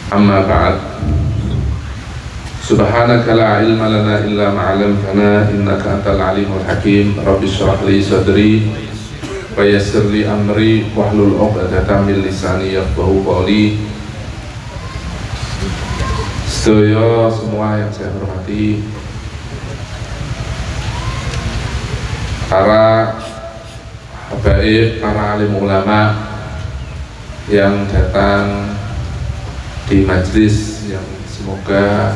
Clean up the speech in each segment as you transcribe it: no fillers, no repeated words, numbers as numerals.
Amma ba'd. Subhanaka la ilma lana illa ma 'allamtana innaka antal alimul hakim. Rabbi shrah li sadri wa yassir li amri wahlul 'uqdatam min lisani yafqahu qawli. Sedaya semua yang saya hormati, para habaib, para alim ulama yang datang di majlis yang semoga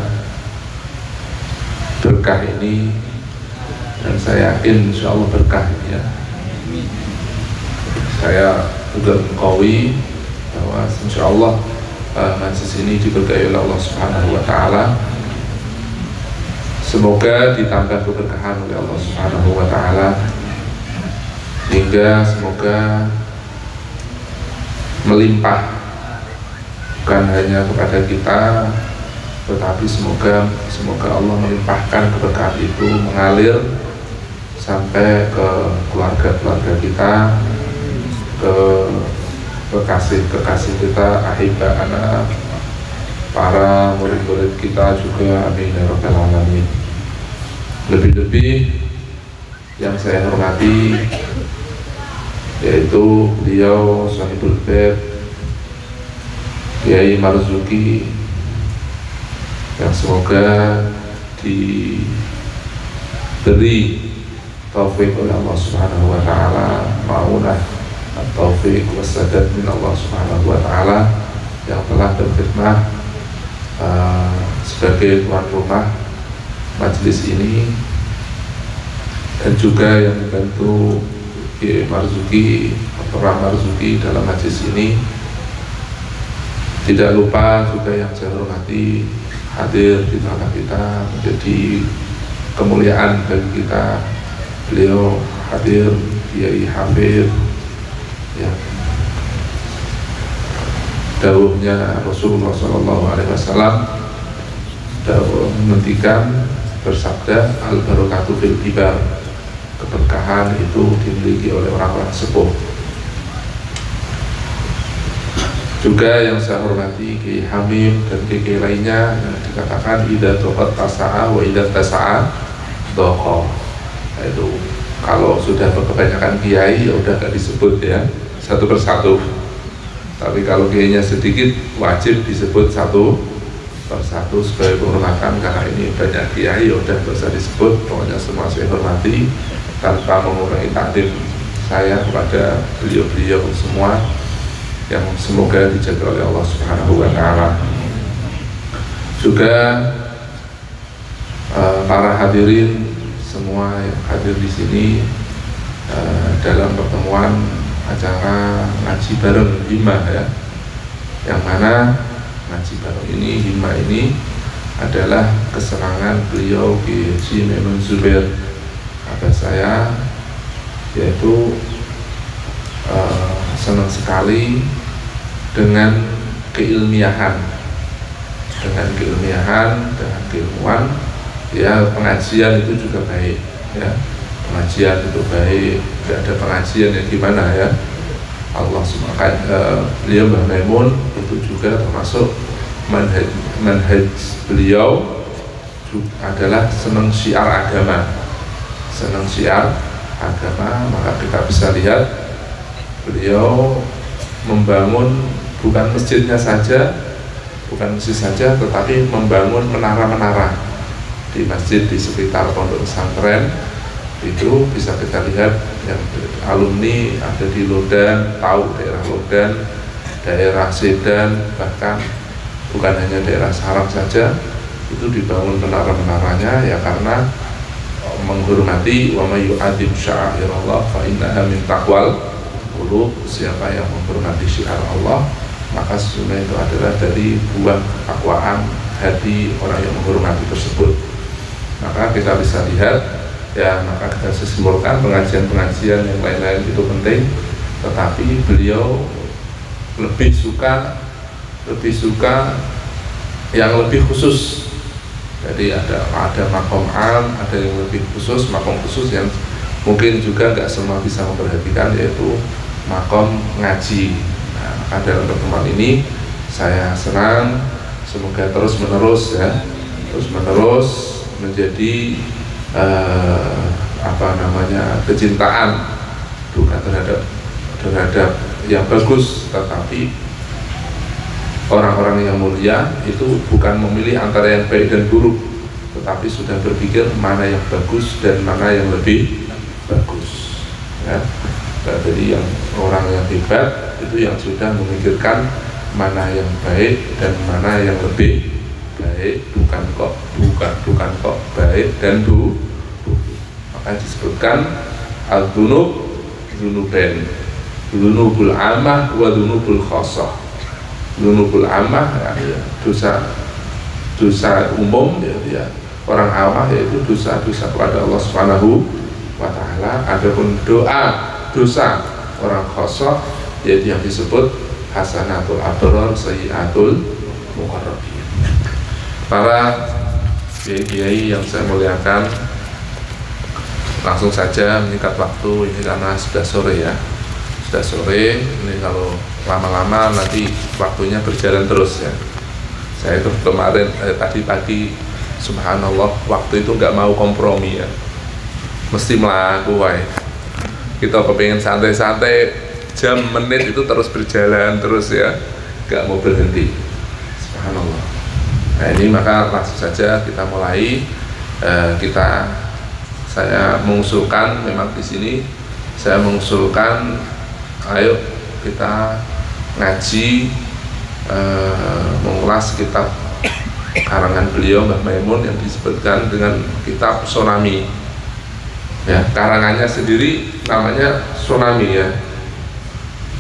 berkah ini, dan saya yakin insya Allah berkah ini ya. Saya juga mengakui bahwa insya Allah majlis ini diberkahi oleh Allah Subhanahu wa Ta'ala. Semoga ditambah keberkahan oleh Allah Subhanahu wa Ta'ala, hingga semoga melimpah bukan hanya kepada kita, tetapi semoga Allah melimpahkan keberkahan itu mengalir sampai ke keluarga-keluarga kita, ke kekasih-kekasih kita, ahibah anak, para murid-murid kita juga, amin ya rabbal alamin. Lebih-lebih yang saya hormati yaitu beliau Sahibul Bait Kiai Marzuki, yang semoga diberi taufik oleh Allah Subhanahu wa Ta'ala, ma'unah at-taufik wassadad min Allah Subhanahu wa Ta'ala, yang telah berkhidmah sebagai tuan rumah majelis ini, dan juga yang membantu Kiai Marzuki atau Rah Marzuki dalam majelis ini. Tidak lupa juga yang saya hormati hadir di tengah kita, menjadi kemuliaan bagi kita. Beliau hadir, Kiai Hafid, ya, dawuhnya Rasulullah SAW menghentikan bersabda, al barakatuh fil kibar, keberkahan itu dimiliki oleh orang-orang sepuh. Juga yang saya hormati Kiai Hamim dan Kiai lainnya, yang dikatakan idza tuqat tasa'a wa idza tasa'a doqo. Itu kalau sudah kebanyakan kiai ya udah gak disebut ya satu persatu, tapi kalau kiainya sedikit wajib disebut satu persatu sebagai penghormatan, karena ini banyak kiai ya udah gak usah disebut. Pokoknya semua saya hormati tanpa mengurangi takdim saya kepada beliau-beliau semua yang semoga dijaga oleh Allah Subhanahu wa Ta'ala. Juga para hadirin semua yang hadir di sini dalam pertemuan acara ngaji bareng Himmah ya, yang mana ngaji bareng ini, Himmah ini adalah kesenangan beliau Kiai Haji Maimun Zubair, abah saya, yaitu senang sekali dengan keilmiahan, dengan keilmuan ya. Pengajian itu juga baik ya, pengajian itu baik, tidak ada pengajian yang gimana ya. Allah beliau Mbah Maimun itu juga termasuk manhaj beliau adalah senang syiar agama, maka kita bisa lihat beliau membangun bukan masjid saja, tetapi membangun menara-menara di masjid di sekitar pondok pesantren. Itu bisa kita lihat yang alumni ada di Lodan, tahu daerah Lodan, daerah Sedan, bahkan bukan hanya daerah Sarang saja, itu dibangun menara-menaranya ya, karena menghormati wa may yu'adzim sya'airallah fa innaha min taqwal qulub. Siapa yang menghormati syiar Allah, maka sesungguhnya itu adalah dari buah ketakwaan hati orang yang menghormati tersebut. Maka kita bisa lihat ya, maka kita simpulkan pengajian-pengajian yang lain-lain itu penting, tetapi beliau lebih suka yang lebih khusus. Jadi ada makom am, ada yang lebih khusus, makom khusus yang mungkin juga nggak semua bisa memperhatikan, yaitu makom ngaji. Nah, maka dalam pertemuan ini saya senang semoga terus menerus ya, terus menerus menjadi kecintaan bukan terhadap yang bagus, tetapi orang-orang yang mulia itu bukan memilih antara yang baik dan buruk, tetapi sudah berpikir mana yang bagus dan mana yang lebih bagus ya. Nah, jadi yang orang yang hebat itu yang sudah memikirkan mana yang baik dan mana yang lebih baik, bukan kok baik dan buruk. Maka disebutkan al-dzunub dzunuben, dzunubul amah wa dzunubul khossah. Dzunubul amah ya, dosa umum ya, orang amah, yaitu dosa-dosa kepada Allah Subhanahu wa taala. Adapun dosa orang khossah yaitu yang disebut hasanatul abrar sayyiatul muqarrabin. Para kiai yang saya muliakan, langsung saja menyikat waktu ini karena sudah sore ya, sudah sore. Ini kalau lama-lama nanti waktunya berjalan terus ya. Saya itu kemarin tadi pagi, subhanallah, waktu itu nggak mau kompromi ya, mesti melakukan. Kita kepengen santai-santai, jam menit itu terus berjalan terus ya, nggak mau berhenti. Subhanallah. Nah ini maka langsung saja kita mulai. Saya mengusulkan, memang di sini saya mengusulkan, ayo kita ngaji, mengulas kitab karangan beliau Mbah Maimun yang disebutkan dengan kitab Tsunami. Ya, karangannya sendiri namanya Tsunami ya.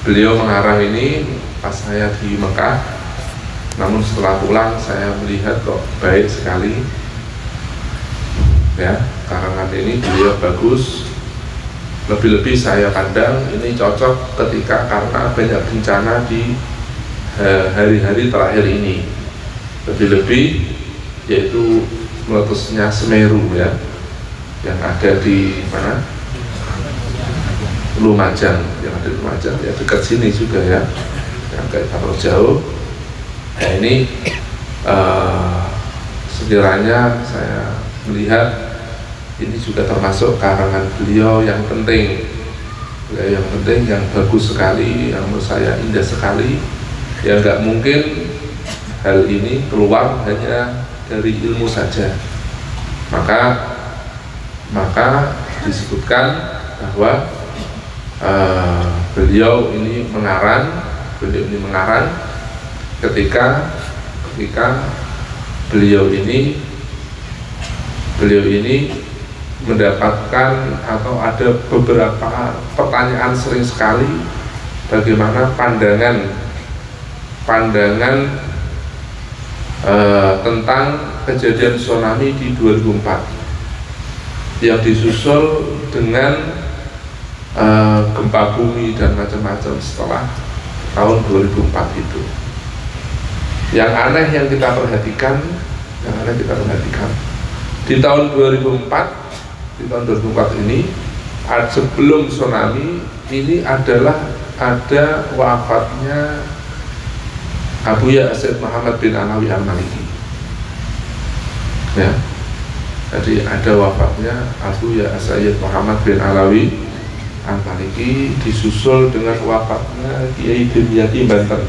Beliau mengarang ini pas saya di Mekah, namun setelah pulang saya melihat kok baik sekali ya, karangan ini beliau bagus. Lebih-lebih saya pandang ini cocok ketika karena banyak bencana di hari-hari terakhir ini, lebih-lebih yaitu meletusnya Semeru ya, yang ada di mana? Lumajang, yang ada di Lumajang ya, dekat sini juga ya, yang kayak terlalu jauh. Nah ini sekiranya saya melihat ini juga termasuk karangan beliau yang penting, yang bagus sekali, yang menurut saya indah sekali. Ya nggak mungkin hal ini keluar hanya dari ilmu saja. Maka disebutkan bahwa beliau ini mengarang ketika beliau ini mendapatkan atau ada beberapa pertanyaan sering sekali bagaimana pandangan tentang kejadian tsunami di 2004 yang disusul dengan gempa bumi dan macam-macam setelah tahun 2004 itu. Yang aneh yang kita perhatikan di tahun 2004 ini, sebelum tsunami ini ada wafatnya Abuya Sayyid Muhammad bin Alawi Al-Maliki ya. Jadi ada wafatnya Abuya Sayyid Muhammad bin Alawi Al-Maliki, disusul dengan wafatnya Kiai Dimyati Banten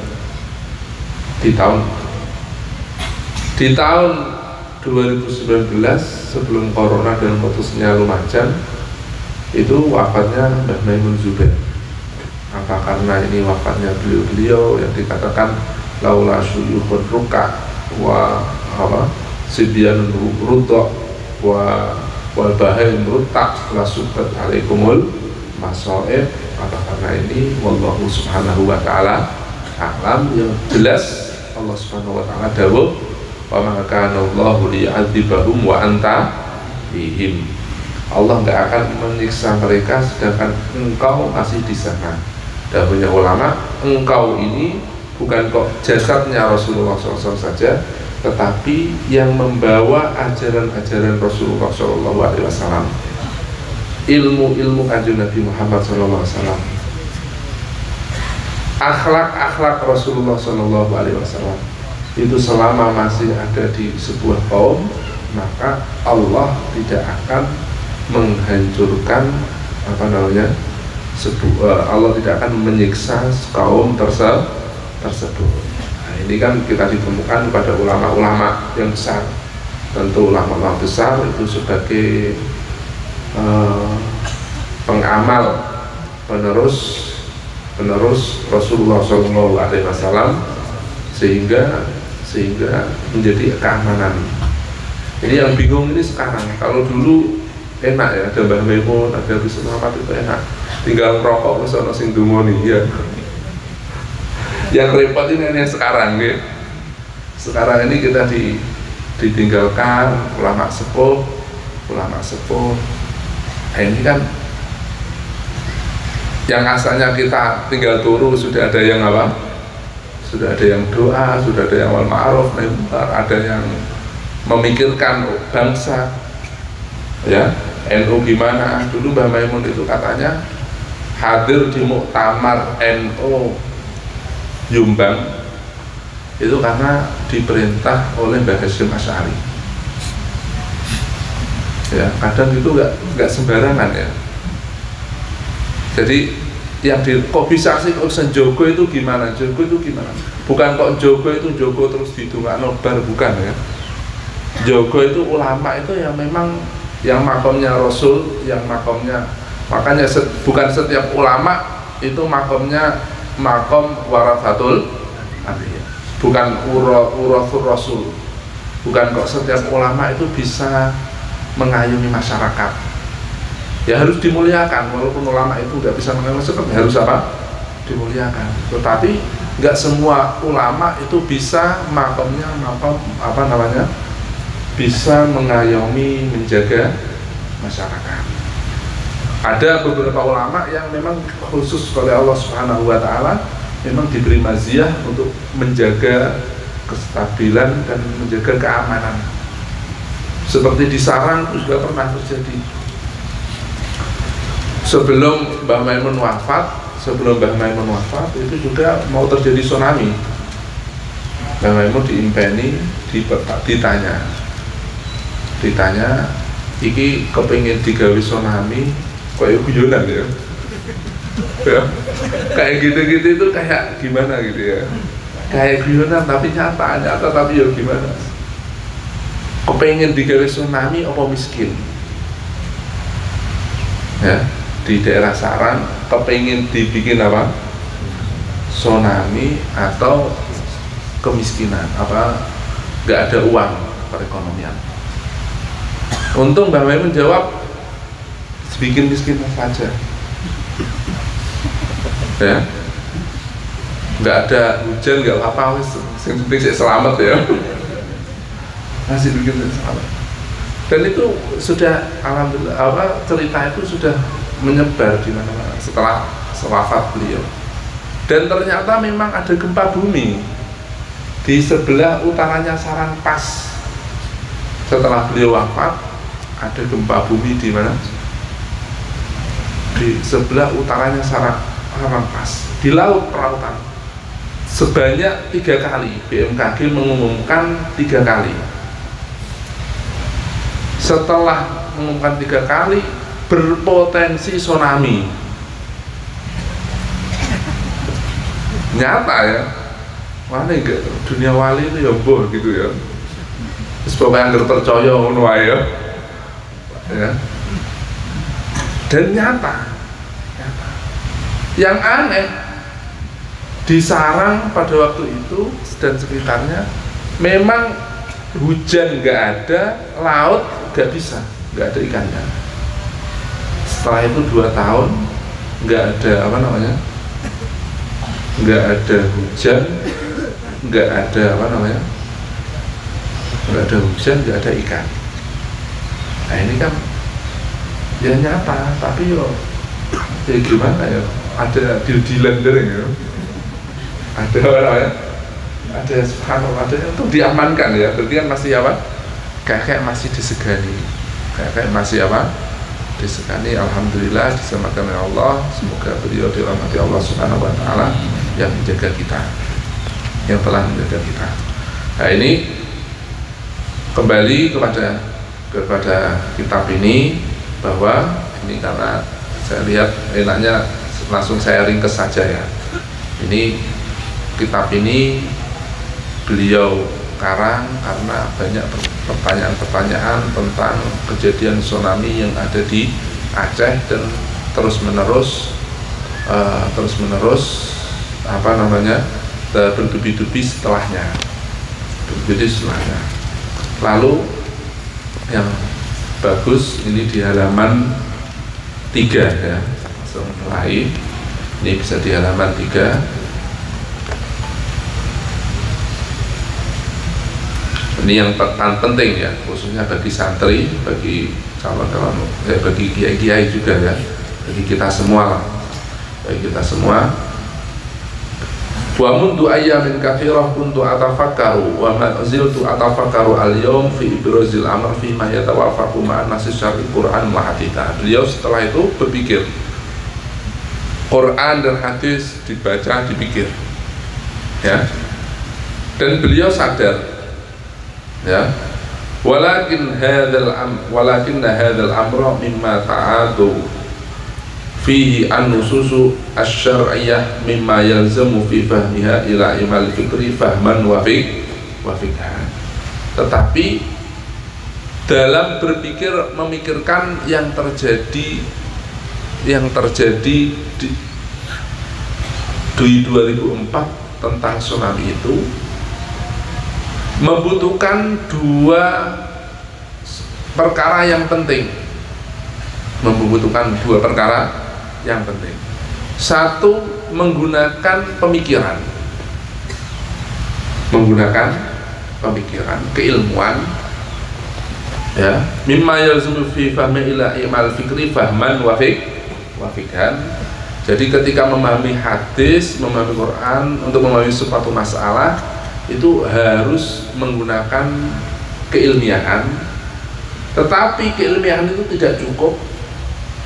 di tahun 2019 sebelum corona dan putusnya Lumajang itu wafatnya Mbah Maimun Zubair. Apa karena ini wafatnya beliau yang dikatakan laula syuyukhun ruka wa sibyanun rudok wa wal bahaim rutak lasubat alaikumul masoib. Apa karena ini, wallahu subhanahu wa ta'ala alam. Yang jelas Allah subhanahu wa ta'ala dawuh wa ma kana Allahu liya'adzibahum wa anta bihim. Allah nggak akan menyiksa mereka sedangkan engkau masih di sana. Dahulunya ulama, engkau ini bukan kok jasadnya Rasulullah SAW saja, tetapi yang membawa ajaran-ajaran Rasulullah SAW, ilmu-ilmu kanjeng Nabi Muhammad SAW, akhlak-akhlak Rasulullah SAW, itu selama masih ada di sebuah kaum, maka Allah tidak akan menghancurkan Allah tidak akan menyiksa kaum tersebut. Nah, ini kan kita ditemukan pada ulama-ulama yang besar. Tentu ulama-ulama besar itu sebagai pengamal penerus Rasulullah SAW, sehingga menjadi keamanan. Ini yang bingung ini sekarang. Kalau dulu enak ya, ada Mbah Maimun, ada Gus Muhammad, itu enak, tinggal merokok wis ana sing dumoni ya. Yang repot ini yang sekarang ya. Sekarang ini kita ditinggalkan ulama sepuh. Nah, ini kan yang asalnya kita tinggal turu, sudah ada yang apa? Sudah ada yang doa, sudah ada yang wal ma'ruf nahi munkar, ada yang memikirkan bangsa. Ya, NU gimana? Dulu Mbah Maimun itu katanya hadir di muktamar NU Jombang itu karena diperintah oleh Mbah Hasyim Asy'ari. Ya, kadang itu nggak sembarangan ya. Jadi yang kok bisa sih urusan Jogo itu gimana? Jogo itu gimana? Bukan kok Jogo itu Jogo terus didongakno bar, bukan ya. Jogo itu ulama itu yang memang yang makomnya Rasul, yang makomnya, makanya bukan setiap ulama itu makomnya makom warathatul anbiya, bukan urathur Rasul. Bukan kok setiap ulama itu bisa mengayomi masyarakat. Ya harus dimuliakan, walaupun ulama itu nggak bisa mengayomi masyarakat, harus apa? Dimuliakan. Tetapi nggak semua ulama itu bisa makomnya makom bisa mengayomi, menjaga masyarakat. Ada beberapa ulama yang memang khusus oleh Allah Subhanahu wa Ta'ala memang diberi maziyah untuk menjaga kestabilan dan menjaga keamanan. Seperti di Sarang itu juga pernah terjadi. Sebelum Mbah Maimun wafat itu juga mau terjadi tsunami. Mbah Maimun diimpeni, ditanya, iki kepengin digawe tsunami kaya guyonan ya. Ya. Kayak gitu-gitu itu kayak gimana gitu ya. Kayak guyonan tapi nyata tapi ya gimana. Kepengin digawe tsunami apa miskin. Ya, di daerah Sarang kepengin dibikin apa? Tsunami atau kemiskinan, nggak ada uang perekonomian. Untung Mbah Maimun menjawab, bikin miskin saja. Ya, nggak ada hujan, nggak apa-apa, yang penting saya selamat ya. Masih bikin selamat. Dan itu sudah, alhamdulillah, cerita itu sudah menyebar di mana-mana setelah wafat beliau. Dan ternyata memang ada gempa bumi di sebelah utaranya Sarang pas. Setelah beliau wafat, ada gempa bumi di mana? Di sebelah utaranya Sarang pas, di laut perautan. Sebanyak 3 kali BMKG mengumumkan 3 kali. Setelah mengumumkan 3 kali, berpotensi tsunami. Nyata ya. Mana enggak dunia wali itu ya boh gitu ya. Sebab yang percaya ngono wae ya. Dan nyata. Yang aneh, di Sarang pada waktu itu dan sekitarnya memang hujan nggak ada, laut nggak bisa, nggak ada ikannya. Setelah itu 2 tahun nggak ada nggak ada hujan, nggak ada nggak ada hujan, nggak ada ikan. Nah ini kan ya nyata, tapi ya gimana ya, ada deal-dealan ya, ada subhanallah, ada untuk diamankan ya, berarti kan masih kayak masih disegani, kayak masih disegani. Alhamdulillah diselamatkan oleh Allah. Semoga beliau dirahmati Allah Subhanahu wa Ta'ala yang menjaga kita, yang telah menjaga kita. Nah ini kembali kepada kitab ini, bahwa ini karena saya lihat enaknya langsung saya ringkes saja ya. Ini kitab ini beliau karang karena banyak pertanyaan-pertanyaan tentang kejadian tsunami yang ada di Aceh dan terus menerus bertubi-tubi setelahnya. Lalu yang bagus ini di halaman 3 ya, langsung mulai. Ini bisa di halaman 3. Ini yang penting ya, khususnya bagi santri, bagi calon-calon, bagi kiai-kiai juga ya, bagi kita semua, Wa mundu ayyamin kathirah kuntu atafakkaru wa ma ziltu atafakkaru al-yawm fi ibrazil amr fi ma yatawafaqu ma'an nasi syar'i Qur'an wa haditha. Beliau setelah itu berpikir, Quran dan hadis dibaca, dipikir ya, dan beliau sadar ya, walakinna hadzal amra mimma ta'adu fihi an-nususu asy-syar'iyyah mimma yalzamu fi fahmiha ila imal fikri fahman wa fikhan. Tetapi dalam berpikir, memikirkan yang terjadi di 2004 tentang tsunami itu membutuhkan dua perkara yang penting. Satu, menggunakan pemikiran, keilmuan ya, mimma yalzumu fi fahmi ila imal fikri fahman wa fikhan. Jadi ketika memahami hadis, memahami Quran, untuk memahami suatu masalah itu harus menggunakan keilmiahan. Tetapi keilmiahan itu tidak cukup,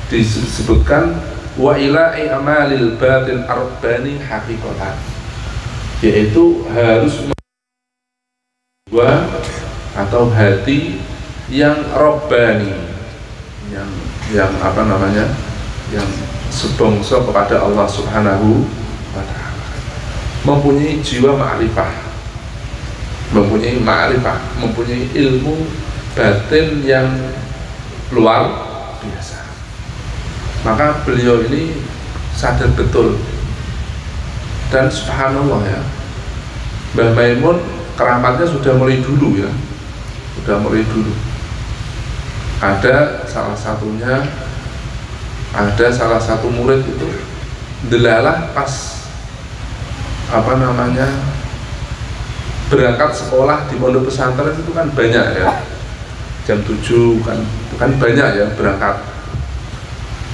disebutkan wa ila amalil batin arbani haqiqatan, yaitu harus atau hati yang robbani, yang sebongso kepada Allah Subhanahu wa ta'ala, mempunyai jiwa ma'rifah, mempunyai ilmu batin yang luar biasa. Maka beliau ini sadar betul, dan subhanallah ya, Mbah Maimun keramatnya sudah mulai dulu ya, ada salah satu murid itu delalah pas berangkat sekolah di pondok pesantren itu kan banyak ya, jam 7 kan banyak ya berangkat.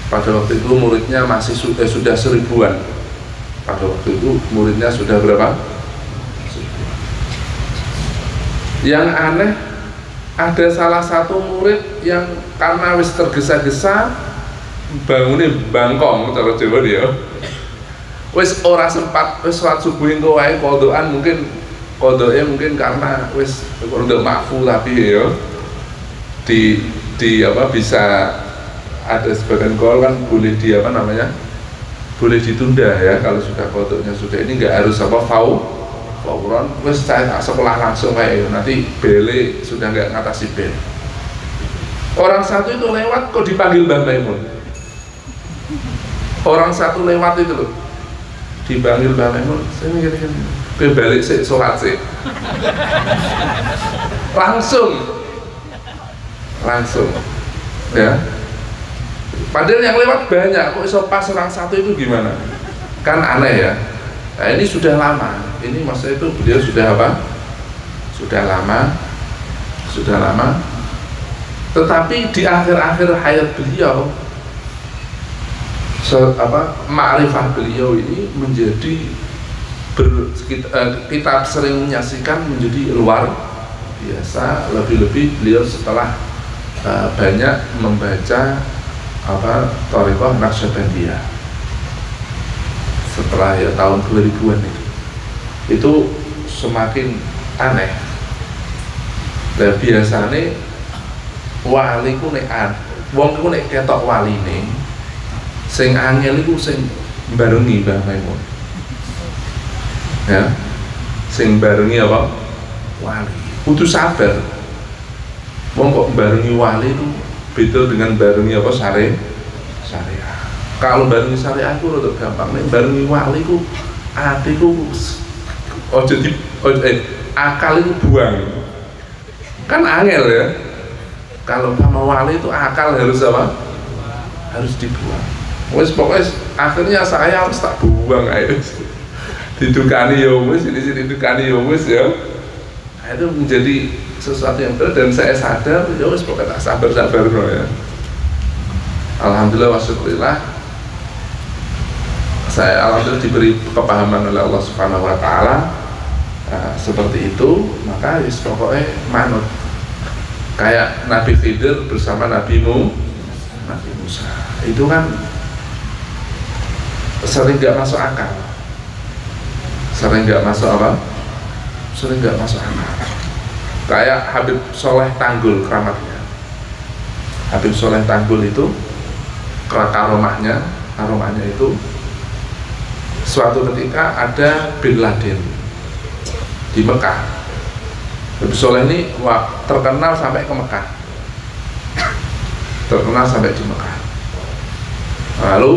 Pada waktu itu muridnya sudah 1000-an. Pada waktu itu muridnya sudah berapa? Yang aneh, ada salah satu murid yang karena wis tergesa-gesa bangunnya bangkong cara Jawa dia. Wis ora sempat, wis salat subuh engko wae qodhoan, mungkin karena wis rada makfu, tapi ya bisa ada sebagian kol kan boleh boleh ditunda ya, kalau sudah kodoknya sudah ini nggak harus fauron, wes saya sekolah langsung kayak nanti bele sudah nggak ngatasi bel. Orang satu itu lewat kok dipanggil Mbah Maimun. Orang satu lewat itu loh, dipanggil Mbah Maimun, saya mikir balik sih sholat sih, langsung ya. Padahal yang lewat banyak, kok iso pas orang satu itu gimana? Kan aneh ya. Nah ini sudah lama, ini masa itu beliau sudah lama. Tetapi di akhir-akhir hayat beliau, ma'rifah beliau ini menjadi kita sering menyaksikan menjadi luar biasa. Lebih-lebih beliau setelah banyak membaca Thariqah Naqsyabandiyah setelah ya tahun 2000-an itu semakin aneh Lah biasane wali ku nek wong ku nek ketok waline sing angel iku sing barengi Mbah Maimun. Ya. Sing barengi apa? Wali. Kudu sabar. Wong kok barengi wali itu beda dengan barengi apa syariah. Kalau barengi syariah ku rada gampang, nek barengi wali ku atiku akal itu buang. Kan angel ya. Kalau sama wali itu akal harus apa? Harus dibuang. Wes pokoknya akhirnya saya harus tak buang aja. Didukani ya wes, ini didukani ya wes ya. Nah, itu menjadi sesuatu yang berat dan saya sadar ya wes pokoknya tak sabar no ya. Alhamdulillah wa syukurillah. Saya alhamdulillah diberi kepahaman oleh Allah Subhanahu wa taala. Seperti itu, maka wis pokoknya manut kayak Nabi Khidir bersama Nabi Musa itu kan sering nggak masuk akal, sering nggak masuk akal. Kayak Habib Soleh Tanggul keramatnya. Habib Soleh Tanggul itu karomahnya itu suatu ketika ada Bin Laden di Mekah. Habib Soleh ini terkenal sampai ke Mekah, terkenal sampai di Mekah. Lalu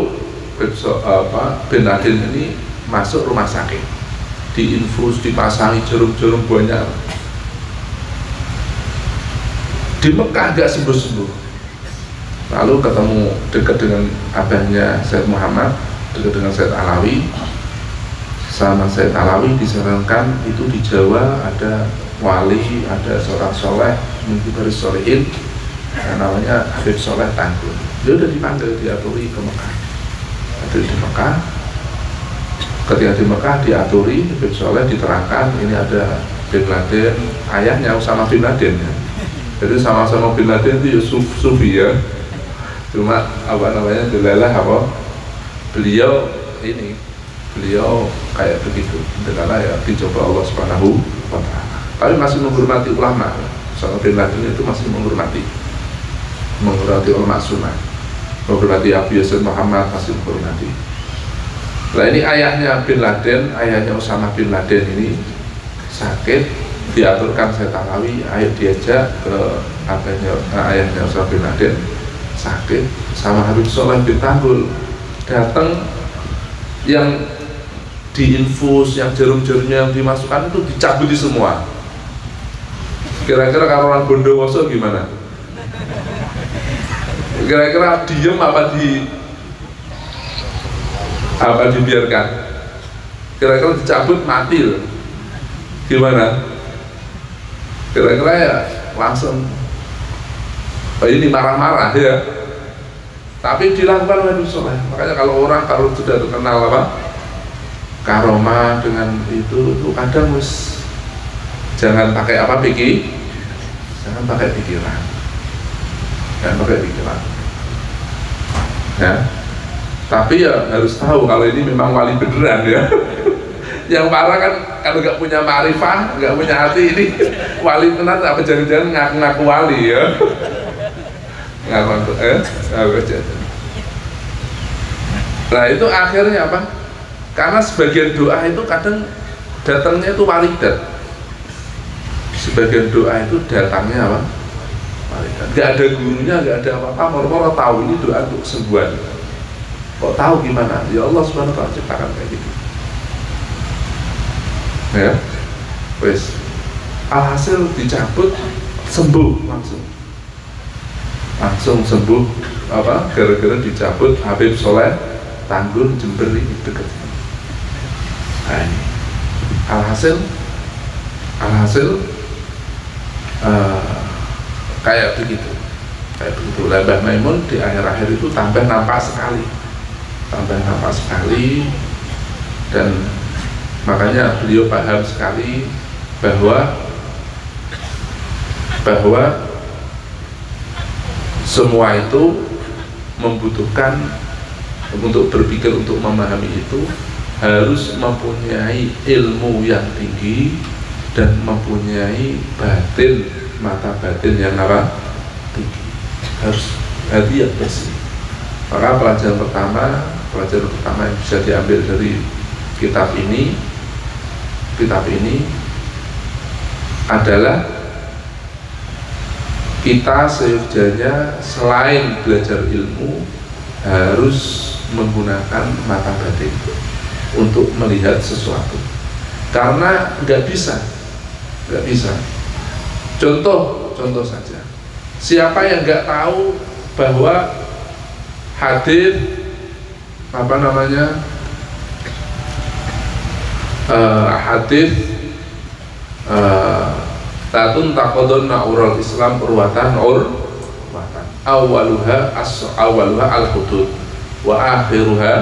Bin Laden ini masuk rumah sakit, diinfus, dipasangi jarum-jarum banyak. Di Mekah agak sembuh-sembuh. Lalu ketemu dekat dengan abahnya Said Muhammad, dekat dengan Said Alawi. Sama Said Alawi disarankan itu di Jawa ada wali, ada seorang soleh mungkin dari solehin, namanya Habib Soleh Tanggul. Dia udah dipanggil, diaturi ke Mekah. Ada di Mekah. Ketika di Mekah diaturi, Habib Soleh diterangkan ini ada Bin Laden, ayahnya Usama Bin Laden ya. Jadi sama-sama Bin Laden itu ya sufi ya. Cuma apa namanya delalah apa? Beliau kayak begitu, karena ya dicoba Allah Subhanahu wa taala. Tapi masih menghormati ulama. Usama Bin Laden itu masih menghormati ulama sunnah, menghormati Abu Yasin Muhammad, masih menghormati. Nah ini ayahnya Bin Laden, ayahnya Usama Bin Laden ini sakit, diaturkan Said Alawi, ayo diajak ke ayahnya Usama Bin Laden sakit, sama Habib Soleh bin Tanggul datang, yang diinfus, yang jarum-jarumnya yang dimasukkan itu dicabuti semua. Kira-kira kalau orang Bondowoso gimana? Kira-kira diem apa dibiarkan? Kira-kira dicabut mati loh. Gimana? Kira-kira ya langsung ini marah-marah ya. Tapi dilakukan oleh Soleh. Makanya kalau sudah terkenal apa karomah dengan itu kadang jangan pakai jangan pakai pikiran, ya. Tapi ya harus tahu kalau ini memang wali beneran ya. Yang parah kan kalau nggak punya ma'rifah, nggak punya hati, ini wali benar apa jangan-jangan ngaku-ngaku wali ya. Nah itu akhirnya apa? Karena sebagian doa itu kadang datangnya itu walidat. Sebagian doa itu datangnya apa? Walidat. Gak ada gurunya, gak ada apa-apa, moro-moro tahu ini doa untuk kesembuhan. Kok tahu gimana? Ya Allah Subhanahu wa taala ciptakan kayak gitu. Ya, wes. Alhasil dicabut, sembuh langsung sembuh apa? Gara-gara dicabut Habib Soleh Tanggul Jember ini dekat. Nah, ini. Alhasil kayak begitu. Mbah Maimun di akhir-akhir itu tambah nampak sekali, dan makanya beliau paham sekali bahwa semua itu membutuhkan, untuk berpikir, untuk memahami itu harus mempunyai ilmu yang tinggi dan mempunyai batin mata batin yang apa? Tinggi. Harus hati yang bersih. Maka pelajaran pertama yang bisa diambil dari kitab ini adalah kita seyogyanya selain belajar ilmu harus menggunakan mata batin untuk melihat sesuatu, karena nggak bisa. Contoh saja, siapa yang nggak tahu bahwa hadis hadis tatun takodona ural Islam urwatan awaluha al-hudud wa akhiruha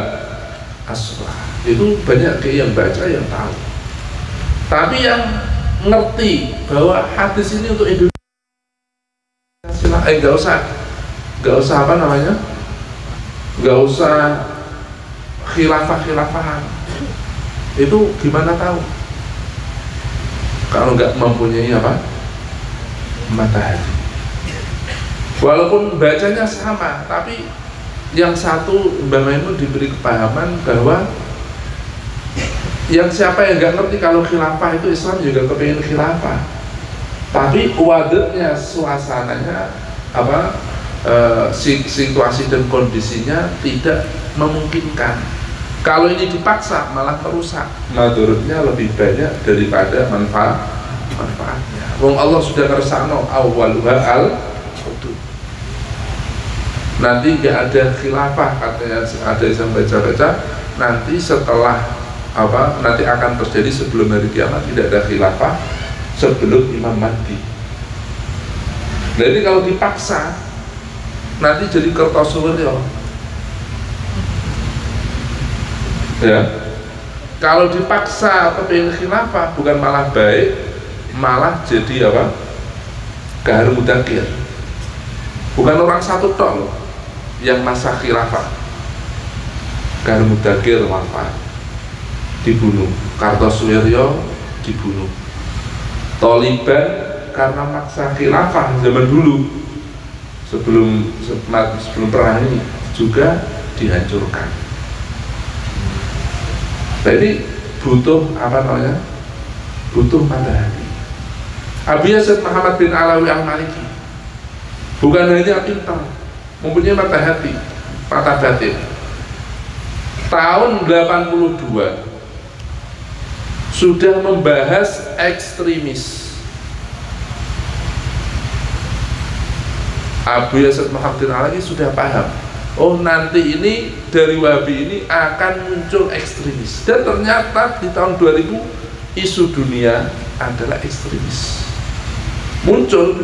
as-salah. Itu banyak yang baca yang tahu, tapi yang ngerti bahwa hadis ini untuk Indonesia nggak usah khilafahan. Itu gimana tahu kalau nggak mempunyai mata hati? Walaupun bacanya sama, tapi yang satu Mbah Maimun diberi kepahaman bahwa yang siapa yang nggak ngerti kalau khilafah itu Islam juga kepingin khilafah, tapi wadahnya, suasananya situasi dan kondisinya tidak memungkinkan. Kalau ini dipaksa malah merusak, madorotnya lebih banyak daripada manfaatnya. Wong Allah sudah ngersakno awaluha al-hudud. Nanti nggak ada khilafah, katanya ada yang baca-baca, nanti setelah nanti akan terjadi sebelum hari kiamat tidak ada khilafah sebelum Imam Mahdi. Jadi kalau dipaksa nanti jadi Kertosuwiryo. Ya, kalau dipaksa kepingin khilafah bukan malah baik, malah jadi Kahar Mudakir. Bukan orang satu tok loh yang masa khilafah. Kahar Mudakir wafat, dibunuh. Kartosuwiryo dibunuh. Taliban karena maksa khilafah zaman dulu sebelum perang ini juga dihancurkan. Jadi butuh butuh mata hati. Abi Yazid Muhammad bin Alawi Al-Maliki bukan hanya pintar, mempunyai mata hati, mata batin. Tahun 82 sudah membahas ekstremis. Abu Yazid Muhammad bin Alawi sudah paham, oh nanti ini dari Wahabi ini akan muncul ekstremis, dan ternyata di tahun 2000 isu dunia adalah ekstremis muncul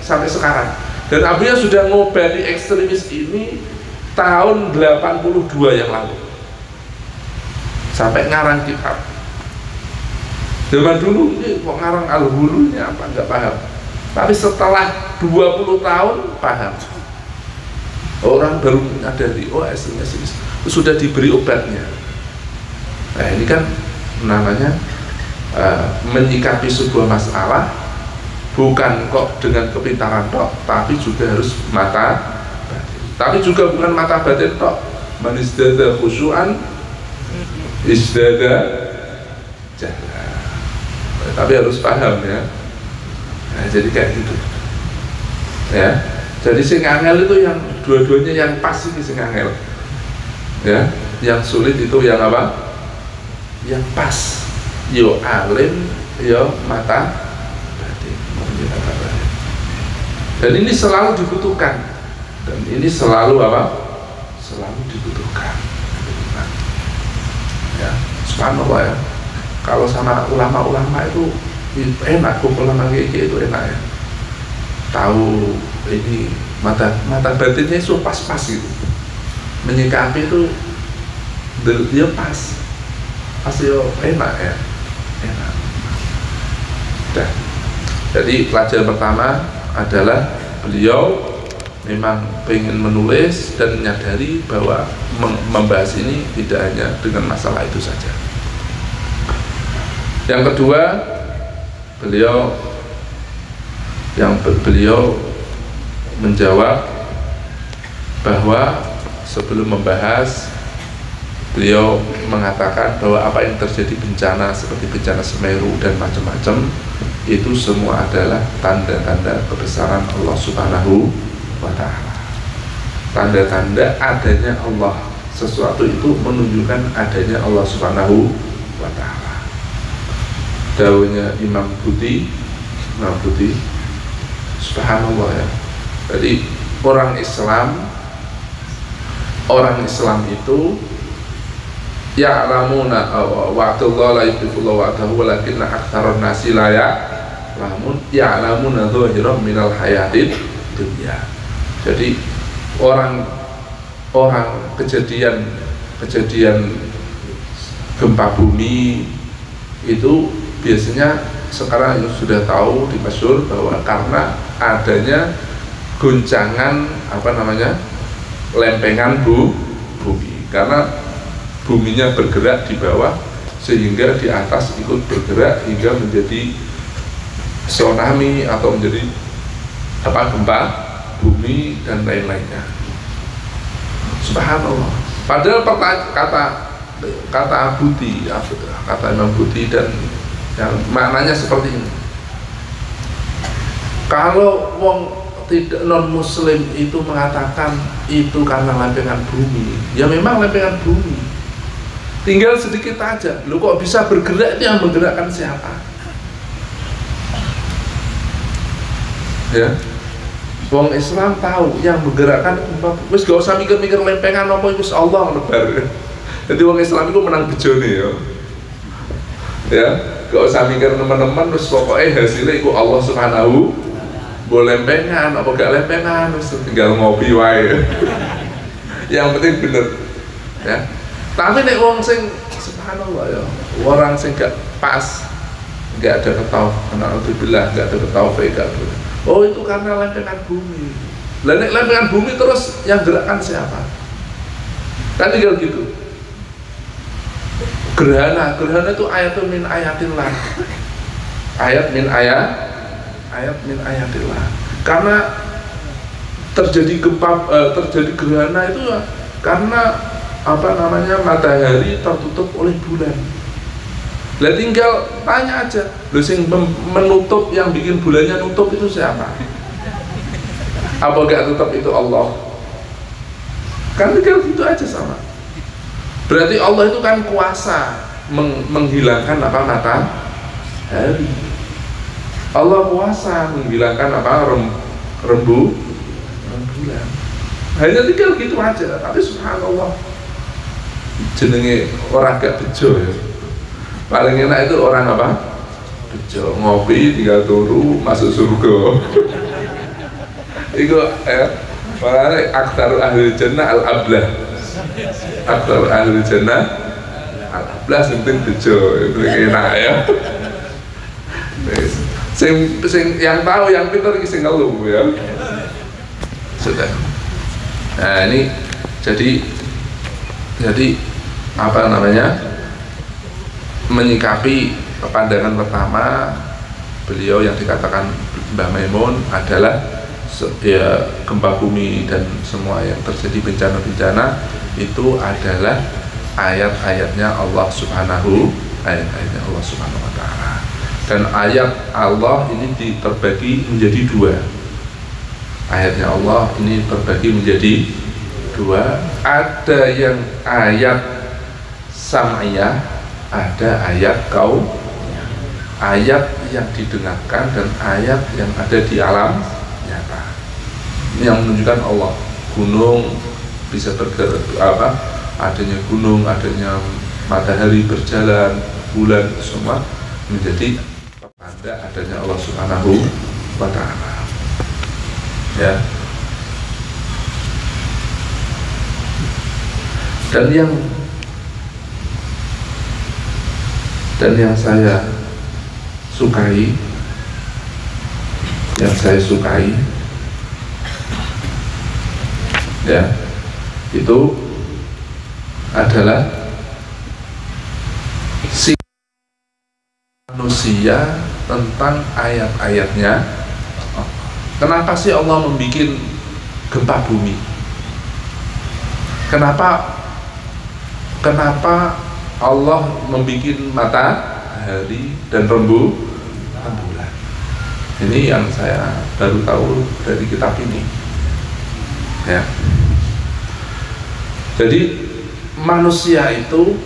sampai sekarang. Dan Abu Yazid sudah ngobati ekstremis ini tahun 82 yang lalu sampai ngarang kitab. Zaman dulu ini kok ngarang al-hulu ini apa nggak paham, tapi setelah 20 tahun paham. Orang baru menyadari, oh ekstremis sudah diberi obatnya. Nah ini kan namanya menyikapi sebuah masalah bukan kok dengan kepintaran tok, tapi juga harus mata batin. Tapi juga bukan mata batin tok. Man izdada khusyu'an izdada jahla. Tapi harus paham ya. Nah, jadi kayak gitu. Ya. Jadi sing angel itu yang dua-duanya yang pas ini sing angel. Ya, yang sulit itu yang apa? Yang pas. Yo alim, yo mata batin. Dan ini selalu dibutuhkan. Dan ini selalu selalu dibutuhkan. Ya, subhanallah ya. Kalau sama ulama-ulama itu enak, ulama kayak itu enak ya. Tahu ini mata batinnya itu pas-pas gitu, menyikapi itu dia pas yo enak ya, enak. Dah. Jadi pelajaran pertama adalah beliau memang pengen menulis dan menyadari bahwa membahas ini tidak hanya dengan masalah itu saja. Yang kedua, beliau yang beliau menjawab bahwa sebelum membahas, beliau mengatakan bahwa apa yang terjadi bencana seperti bencana Semeru dan macam-macam itu semua adalah tanda-tanda kebesaran Allah Subhanahu wa Ta'ala. Tanda-tanda adanya Allah, sesuatu itu menunjukkan adanya Allah Subhanahu wa Ta'ala. Dawuhnya Imam Buti, subhanallah ya. Jadi orang Islam itu ya'lamuna wa'dallahu la yukhlifu wa'dahu walakinna aktsarun nasi la ya'lamun ya'lamuna dhahiran minal hayatid dunya. Jadi orang kejadian gempa bumi itu biasanya sekarang sudah tahu dimasyhur bahwa karena adanya guncangan lempengan bumi, karena buminya bergerak di bawah sehingga di atas ikut bergerak hingga menjadi tsunami atau menjadi gempa bumi dan lain-lainnya. Subhanallah. Padahal kata Imam Buti dan yang maknanya seperti ini. Kalau tidak non muslim itu mengatakan itu karena lempengan bumi, ya memang lempengan bumi. Tinggal sedikit aja. Lu kok bisa bergerak, itu yang menggerakkan siapa? Ya. Wong Islam tahu yang menggerakkan wis gak usah mikir-mikir lempengan apa itu Allah nebar. Jadi wong Islam itu menang bejone ya. Ya, gak usah mikir teman-teman, terus pokoknya hasilnya itu Allah Subhanahu. Boleh lempengan apa gak lempengan, terus tinggal ngopi wae. Yang penting bener ya. Tapi nek wong sing subhanallah ya, orang sing gak pas, gak ada ketaufan, alhamdulillah gak ada ketaufan, gak ada. Oh itu karena lempengan bumi. Lah nek lempengan bumi terus yang gerakkan siapa? Kan tinggal gitu. Gerhana itu ayatun min ayatillah. Ayat min ayatillah. Karena terjadi gerhana itu karena matahari tertutup oleh bulan. Lah tinggal tanya aja, lho sing menutup, yang bikin bulannya nutup itu siapa? Apa gak tetap itu Allah? Kan tinggal gitu aja sama. Berarti Allah itu kan kuasa menghilangkan matahari. Allah kuasa menghilangkan rembulan. Hanya tinggal gitu aja. Tapi subhanallah, jenenge orang gak bejo ya. Paling enak itu orang bejo, ngopi tinggal turu masuk surga. Iku makanya aktsarul ahli jannah al-ablah. Aktsarul ahli jannah al-ablah, penting bejo, itu enak ya. Sing yang tahu, yang pintar iki sing ngeluh ya. Sudah. Nah, ini jadi menyikapi pandangan pertama beliau yang dikatakan Mbah Maimun adalah ya, gempa bumi dan semua yang terjadi bencana-bencana itu adalah ayat-ayatnya Allah Subhanahu wa Ta'ala. Dan ayat Allah ini terbagi menjadi dua. Ayatnya Allah ini terbagi menjadi dua. Ada yang ayat sam'iyah, ada ayat ayat yang didengarkan dan ayat yang ada di alam nyata. Ini yang menunjukkan Allah. Gunung bisa bergerak, adanya gunung, adanya matahari berjalan, bulan, semua menjadi tanda adanya Allah Subhanahu wa Ta'ala. Ya. Dan yang saya sukai, ya, itu adalah si manusia tentang ayat-ayatnya Allah. Kenapa sih Allah membuat gempa bumi? Kenapa Allah membuat matahari dan rembulan? Ini yang saya baru tahu dari kitab ini. Ya. Jadi manusia itu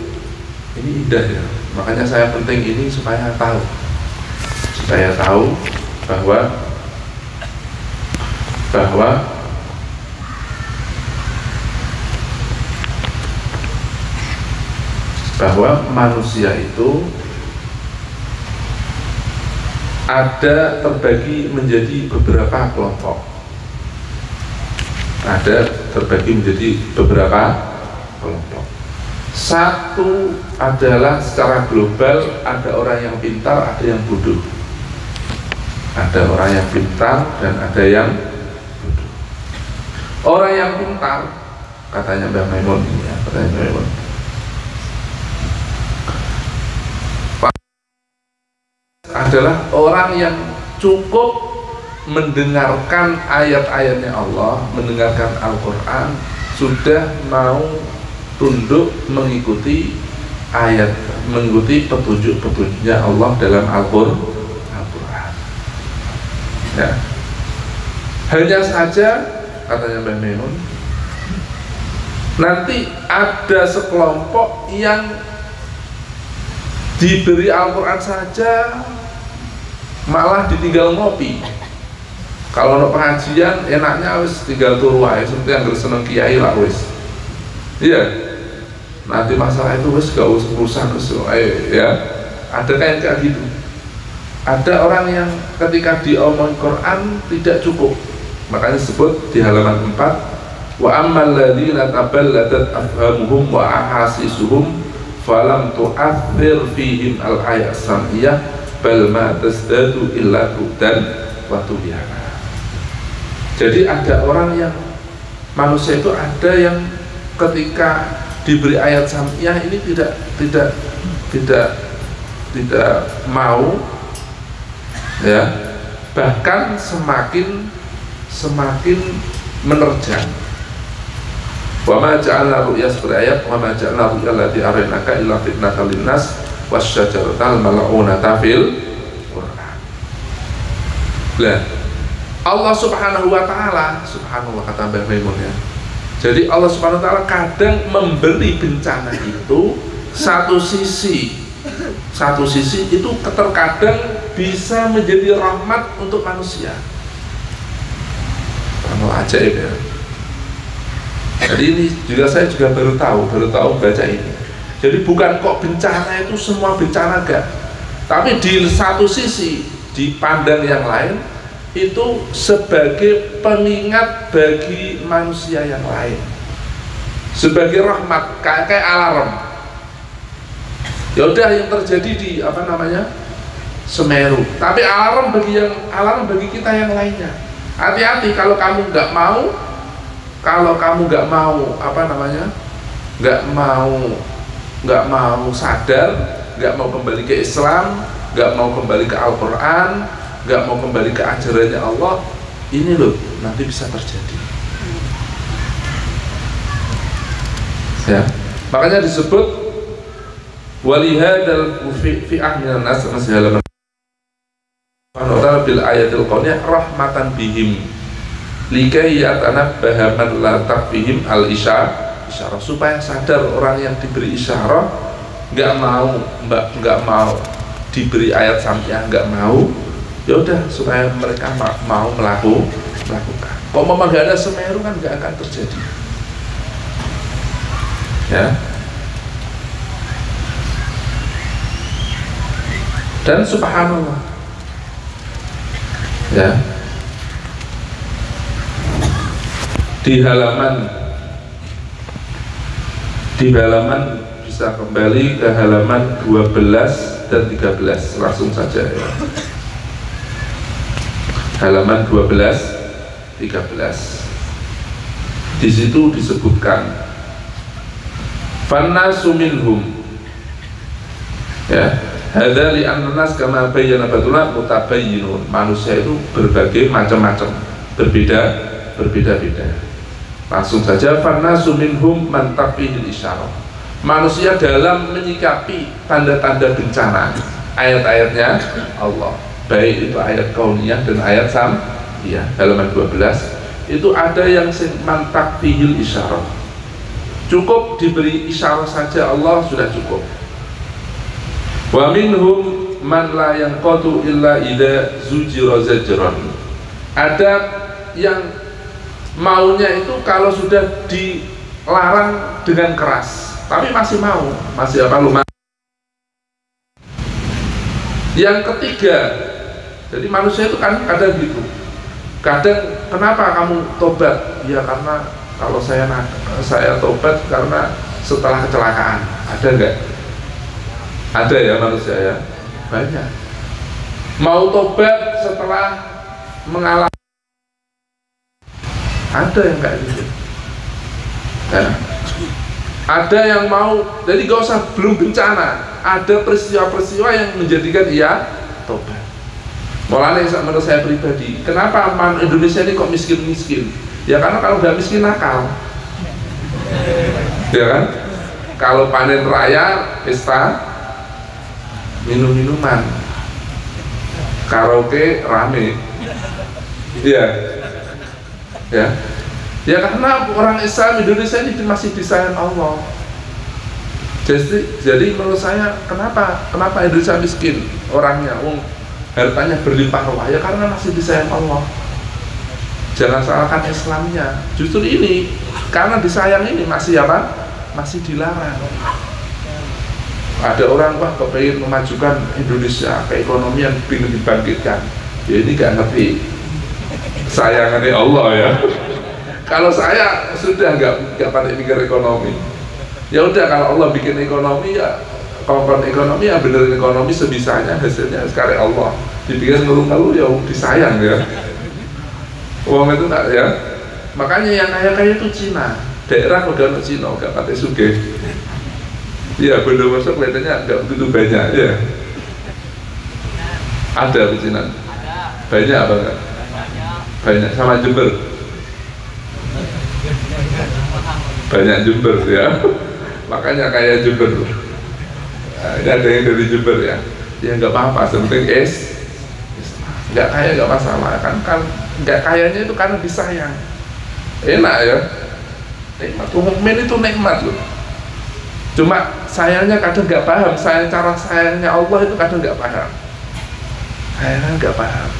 ini indah ya. Makanya saya penting ini supaya tahu bahwa manusia itu ada terbagi menjadi beberapa kelompok. Satu adalah secara global, ada orang yang pintar, ada yang bodoh. Ada orang yang pintar dan ada yang bodoh. Orang yang pintar, katanya Mbah Maimun, adalah orang yang cukup mendengarkan ayat-ayatnya Allah, mendengarkan Al-Quran, sudah mau tunduk mengikuti petunjuk-petunjuknya Allah dalam Al-Quran. Ya. Hanya saja, katanya Mbah Maimun, nanti ada sekelompok yang diberi Al-Quran saja malah ditinggal ngopi. Kalau ada pengajian enaknya wis tinggal turu wae, seperti yang seneng kiai lah wis. Iya. Nanti masalah itu wis gak usah urusan ya. Ada kayak gitu. Ada orang yang ketika diomong Quran tidak cukup. Makanya disebut di halaman 4, wa ammal ladzina taballadat afhamuhum wa ahasisuhum falam tu'athir fihim al-ayat sam'iyah bal ma tasdadu illa budan wa tubyana. Jadi ada orang yang manusia itu ada yang ketika diberi ayat sam'iyah ini tidak mau, ya, bahkan semakin menerjang. Wa ma ja'alna ru'ya seperti ayat wa ma ja'alna ru'ya allati araynaka illa fitnatal linnas wasyajaratal mal'unata fil Qur'an. Lah, Allah Subhanahu wa taala, subhanallah kata Mbah Maimun ya. Jadi Allah Subhanahu wa taala kadang memberi bencana itu satu sisi itu terkadang bisa menjadi rahmat untuk manusia. Ajaib ya. Jadi ini juga saya baru tahu baca ini. Jadi bukan kok bencana itu semua bencana enggak, tapi di satu sisi, di pandang yang lain itu sebagai pengingat bagi manusia yang lain, sebagai rahmat, kayak alarm. Ya udah yang terjadi di Semeru, tapi alarm bagi kita yang lainnya. Hati-hati kalau kamu nggak mau nggak mau sadar, nggak mau kembali ke Islam, nggak mau kembali ke Al-Quran, nggak mau kembali ke ajarannya Allah, ini loh nanti bisa terjadi. Ya, makanya disebut walihadal fi'ah minan nas, masih halaman bil ayatil qauniyah rahmatan bihim likai yatanabbaha man la takfihim al isyarah, supaya sadar orang yang diberi isyarah nggak mau diberi ayat sam'iyah, nggak mau, ya udah supaya mereka mau melakukan. Kok memang nggak ada Semeru kan nggak akan terjadi. Ya. Dan subhanallah, ya, di halaman bisa kembali ke halaman 12 dan 13 langsung saja ya. Halaman 12, 13. Di situ disebutkan fannasu minhum, ya, hadza li annas kama bayyana batullah mutabayyinun. Manusia itu berbagai macam-macam. berbeda-beda. Langsung saja, fannasu minhum man taqfihil isyarah. Manusia dalam menyikapi tanda-tanda bencana, ayat-ayatnya Allah, baik itu ayat kauniyah dan ayat sam'iyah. Halaman 12 itu ada yang man taqfihil isyarah, cukup diberi isyarah saja Allah sudah cukup. Wa minhum man la yanqatu illa idza zujira zajran. Ada yang maunya itu kalau sudah dilarang dengan keras, tapi masih mau, masih apa lumayan. Yang ketiga, jadi manusia itu kan kadang gitu. Kadang kenapa kamu tobat? Ya karena kalau saya tobat karena setelah kecelakaan. Ada enggak? Ada ya manusia ya, banyak. Mau tobat setelah mengalami, ada yang kayak gitu ya. Ada yang mau, jadi gak usah belum bencana, ada peristiwa-peristiwa yang menjadikan ia tobat. Mulanya menurut saya pribadi, kenapa Indonesia ini kok miskin-miskin? Ya karena kalau gak miskin nakal, ya kan? Kalau panen raya, pesta minum-minuman, karaoke rame, ya. Ya karena orang Islam Indonesia ini masih disayang Allah. Jadi menurut saya kenapa Indonesia miskin orangnya, hartanya berlimpah ruah, ya karena masih disayang Allah. Jangan salahkan Islamnya, justru ini karena disayang ini masih apa? Masih dilarang. Ada orang wah kepingin memajukan Indonesia, keekonomian ingin dibangkitkan, ya ini gak ngerti sayangannya Allah ya. Kalau saya sudah nggak pandai mikir ekonomi, ya udah kalau Allah bikin ekonomi ya kongkon ekonomi ya benerin ekonomi sebisanya, hasilnya sekali Allah. Dipikir ngeluh-ngeluh ya disayang ya. Uang itu enggak ya. Makanya yang kaya-kaya itu Cina. Daerah udah no Cina, nggak pakai suge. Iya, Bondowoso kelihatannya nggak begitu banyak ya. Ada di Cina. Banyak apa enggak? Banyak sama Jember. Banyak Jember ya. Makanya kayak Jember. Nah, ini ada yang dari Jember ya. Ya nggak apa-apa, penting nggak kaya nggak masalah kan nggak kayanya itu karena disayang. Enak ya, nikmat. Mukmin itu nikmat loh. Cuma sayangnya kadang nggak paham. Cara sayangnya Allah itu kadang nggak paham. Sayangnya nggak paham.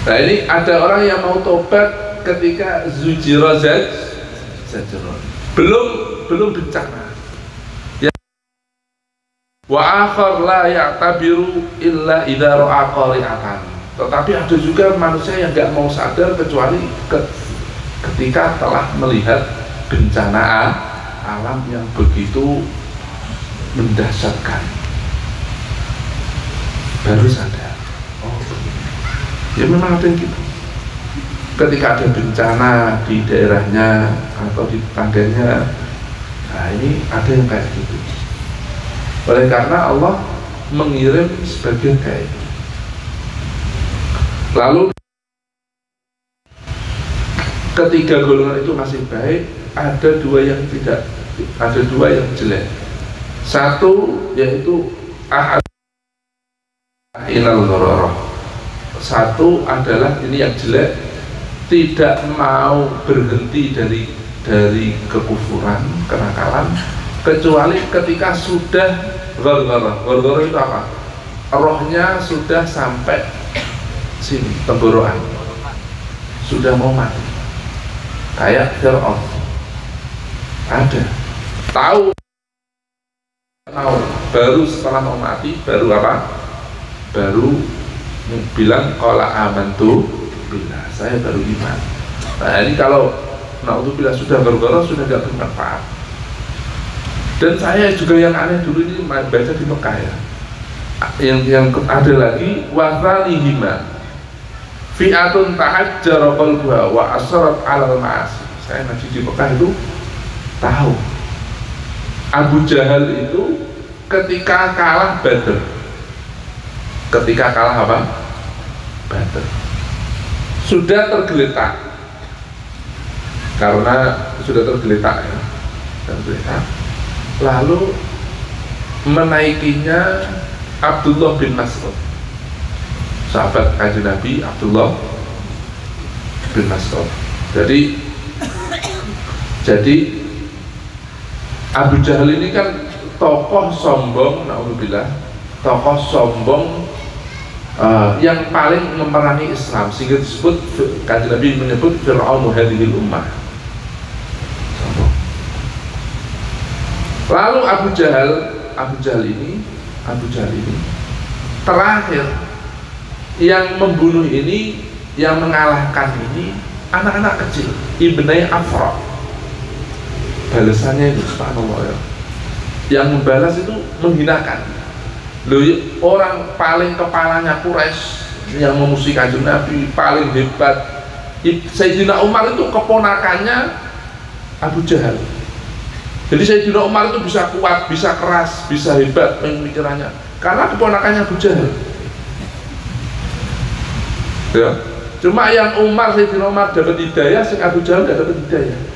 Nah ini ada orang yang mau tobat ketika zujira zajron, belum bencana. Ya. Wa akhar la ya'tabiru illa idza ra'a qari'atan. Tetapi ada juga manusia yang nggak mau sadar kecuali ketika telah melihat bencana alam yang begitu mendahsyatkan, baru sadar. Oh, ya memang ada yang gitu. Ketika ada bencana di daerahnya atau di tetangganya, nah ini ada yang kayak gitu. Oleh karena Allah mengirim sebagian kayak itu. Lalu ketiga golongan itu masih baik, ada dua yang tidak, ada dua yang jelek. Satu yaitu ahad ilal ghororah. Satu adalah ini yang jelek, tidak mau berhenti dari kekufuran, kenakalan, kecuali ketika sudah ghororah. Ghororah itu apa? Rohnya sudah sampai sini, tenggorokan, sudah mau mati. Kayak Fir'aun, ada tahu baru setelah mau mati baru apa? Baru bilang qala amantu billah, saya baru iman. Nah ini kalau naudzubillah sudah bergoro sudah gak bermanfaat. Dan saya juga yang aneh dulu ini baca di Mekah ya, yang ada lagi wasalihima fi'atun tahajjara qalbuha wa asharat 'alal ma'asi. Saya ngaji di Mekah itu tahu Abu Jahal itu ketika kalah Badr. Ketika kalah apa? Badr. sudah tergeletak karena sudah tergeletak ya, tergeletak. Lalu menaikinya Abdullah bin Mas'ud, sahabat Kanjeng Nabi Abdullah bin Mas'ud. Jadi Abu Jahal ini kan tokoh sombong, naudzubillah, tokoh sombong yang paling memerangi Islam, sehingga disebut Kanjeng Nabi menyebut Fir'aunu hadhil ummah. Lalu Abu Jahal ini terakhir yang membunuh ini, yang mengalahkan ini anak-anak kecil, Ibnai Afra. Balasannya itu subhanallah ya. Yang membalas itu menghinakan. Loh, orang paling kepalanya Quraisy yang memusuhi Kanjeng Nabi, paling hebat Sayyidina Umar itu keponakannya Abu Jahal. Jadi Sayyidina Umar itu bisa kuat, bisa keras, bisa hebat pemikirannya karena keponakannya Abu Jahal. Ya. Cuma yang Sayyidina Umar dapat hidayah, sing Abu Jahal tidak dapat hidayah.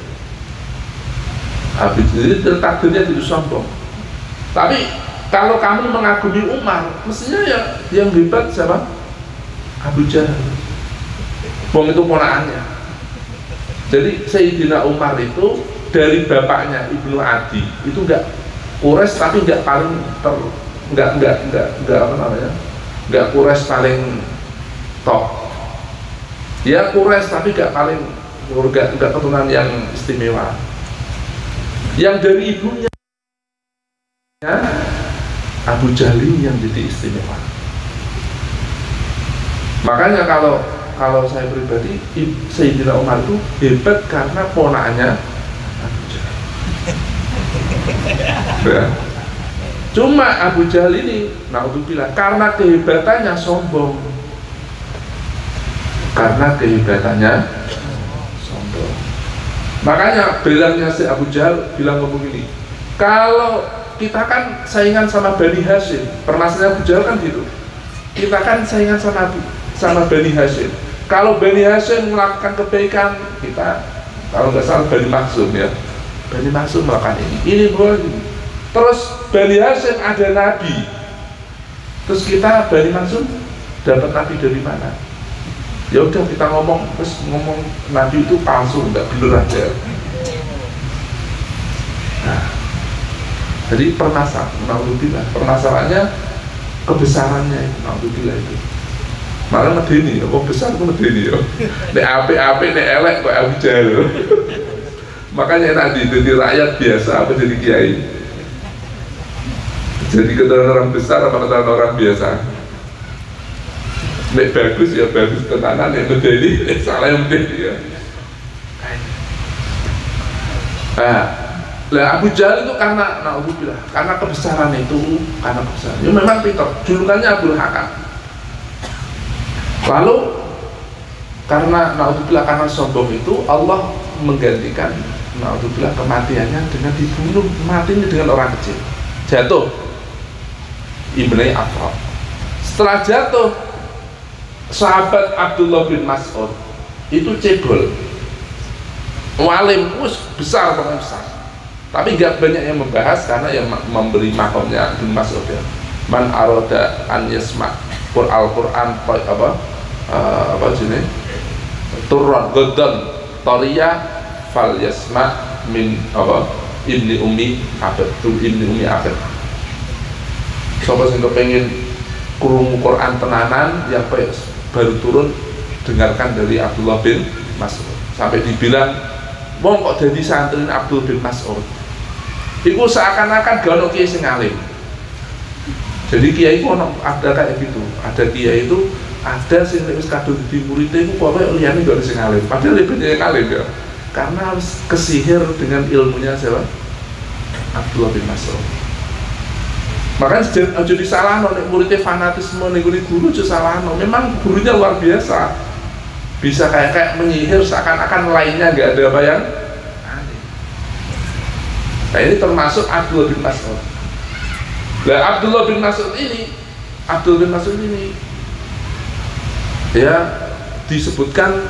Jadi takdirnya itu sombong. Tapi kalau kamu mengagumi Umar, mestinya yang hebat siapa? Abu Jahal. Wong itu ponakannya. Jadi Sayyidina Umar itu dari bapaknya Ibnu Adi itu enggak Quraisy, tapi enggak paling enggak Quraisy paling top. Ya Quraisy tapi enggak paling enggak keturunan yang istimewa. Yang dari ibunya Abu Jahal yang jadi istimewa. Makanya kalau saya pribadi, Sayyidina Umar itu hebat karena ponakannya Abu Jahal. Ya. Cuma Abu Jahal ini, naudzubillah, karena kehebatannya sombong. Makanya bilangnya si Abu Jahal bilang ngomong ini, kalau kita kan saingan sama Bani Hashim, permasalahan Abu Jahal kan gitu. Kita kan saingan sama Bani Hashim. Kalau Bani Hashim melakukan kebaikan, kita kalau nggak salah Bani Maksum ya, Bani Maksum melakukan ini boleh. Terus Bani Hashim ada Nabi, terus kita Bani Maksum dapat Nabi dari mana? Ya udah kita ngomong Nabi itu palsu, nggak bener aja. Nah, jadi permasalahannya kebesarannya itu, naudzubillah itu. Malah medeni, kok besar kok medeni ya. Nek apik-apik, nek elek kok Abu Jahal. Makanya enak jadi rakyat biasa apa jadi kiai. Jadi keturunan orang besar apa keturunan orang biasa. Nek bagus ya bagus tenanan, nek medeni, nek salah yang medeni ya. Nah, Abu Jahal itu karena naudzubillah, karena kebesaran itu, karena kebesaran. Ya memang pintar, julukannya Abdul Hakam. Lalu karena naudzubillah, karena sombong itu Allah menggantikan naudzubillah kematiannya dengan dibunuh, matinya dengan orang kecil. Jatuh Ibnai Afra. Setelah jatuh, sahabat Abdullah bin Mas'ud itu cebol, walim, besar, pokoknya besar. Tapi nggak banyak yang membahas karena yang memberi makomnya bin Mas'ud ya. Man aroda an yasma Al-Quran apa jenis turun godon toria fal yasma min ibni umi abad sobat yang kepengen kurung Quran tenanan yang baru turun, dengarkan dari Abdullah bin Mas'ud. Sampai dibilang wong kok jadi santri Abdul bin Mas'ud itu seakan-akan gak ada kiai sing alim. Jadi kiai itu ada kayak gitu, ada kiai itu ada sing wis kadung di muridnya itu pokoknya liyane gak ada sing alim, padahal lebih banyak alim ya, karena harus kesihir dengan ilmunya siapa? Abdullah bin Mas'ud. Makanya aja disalahno nek muridnya fanatisme nek guru aja salahno, memang gurunya luar biasa, bisa kayak menyihir seakan-akan lainnya gak ada apa yang aneh. Nah ini termasuk Abdullah bin Mas'ud. Nah Abdullah bin Mas'ud ini ya disebutkan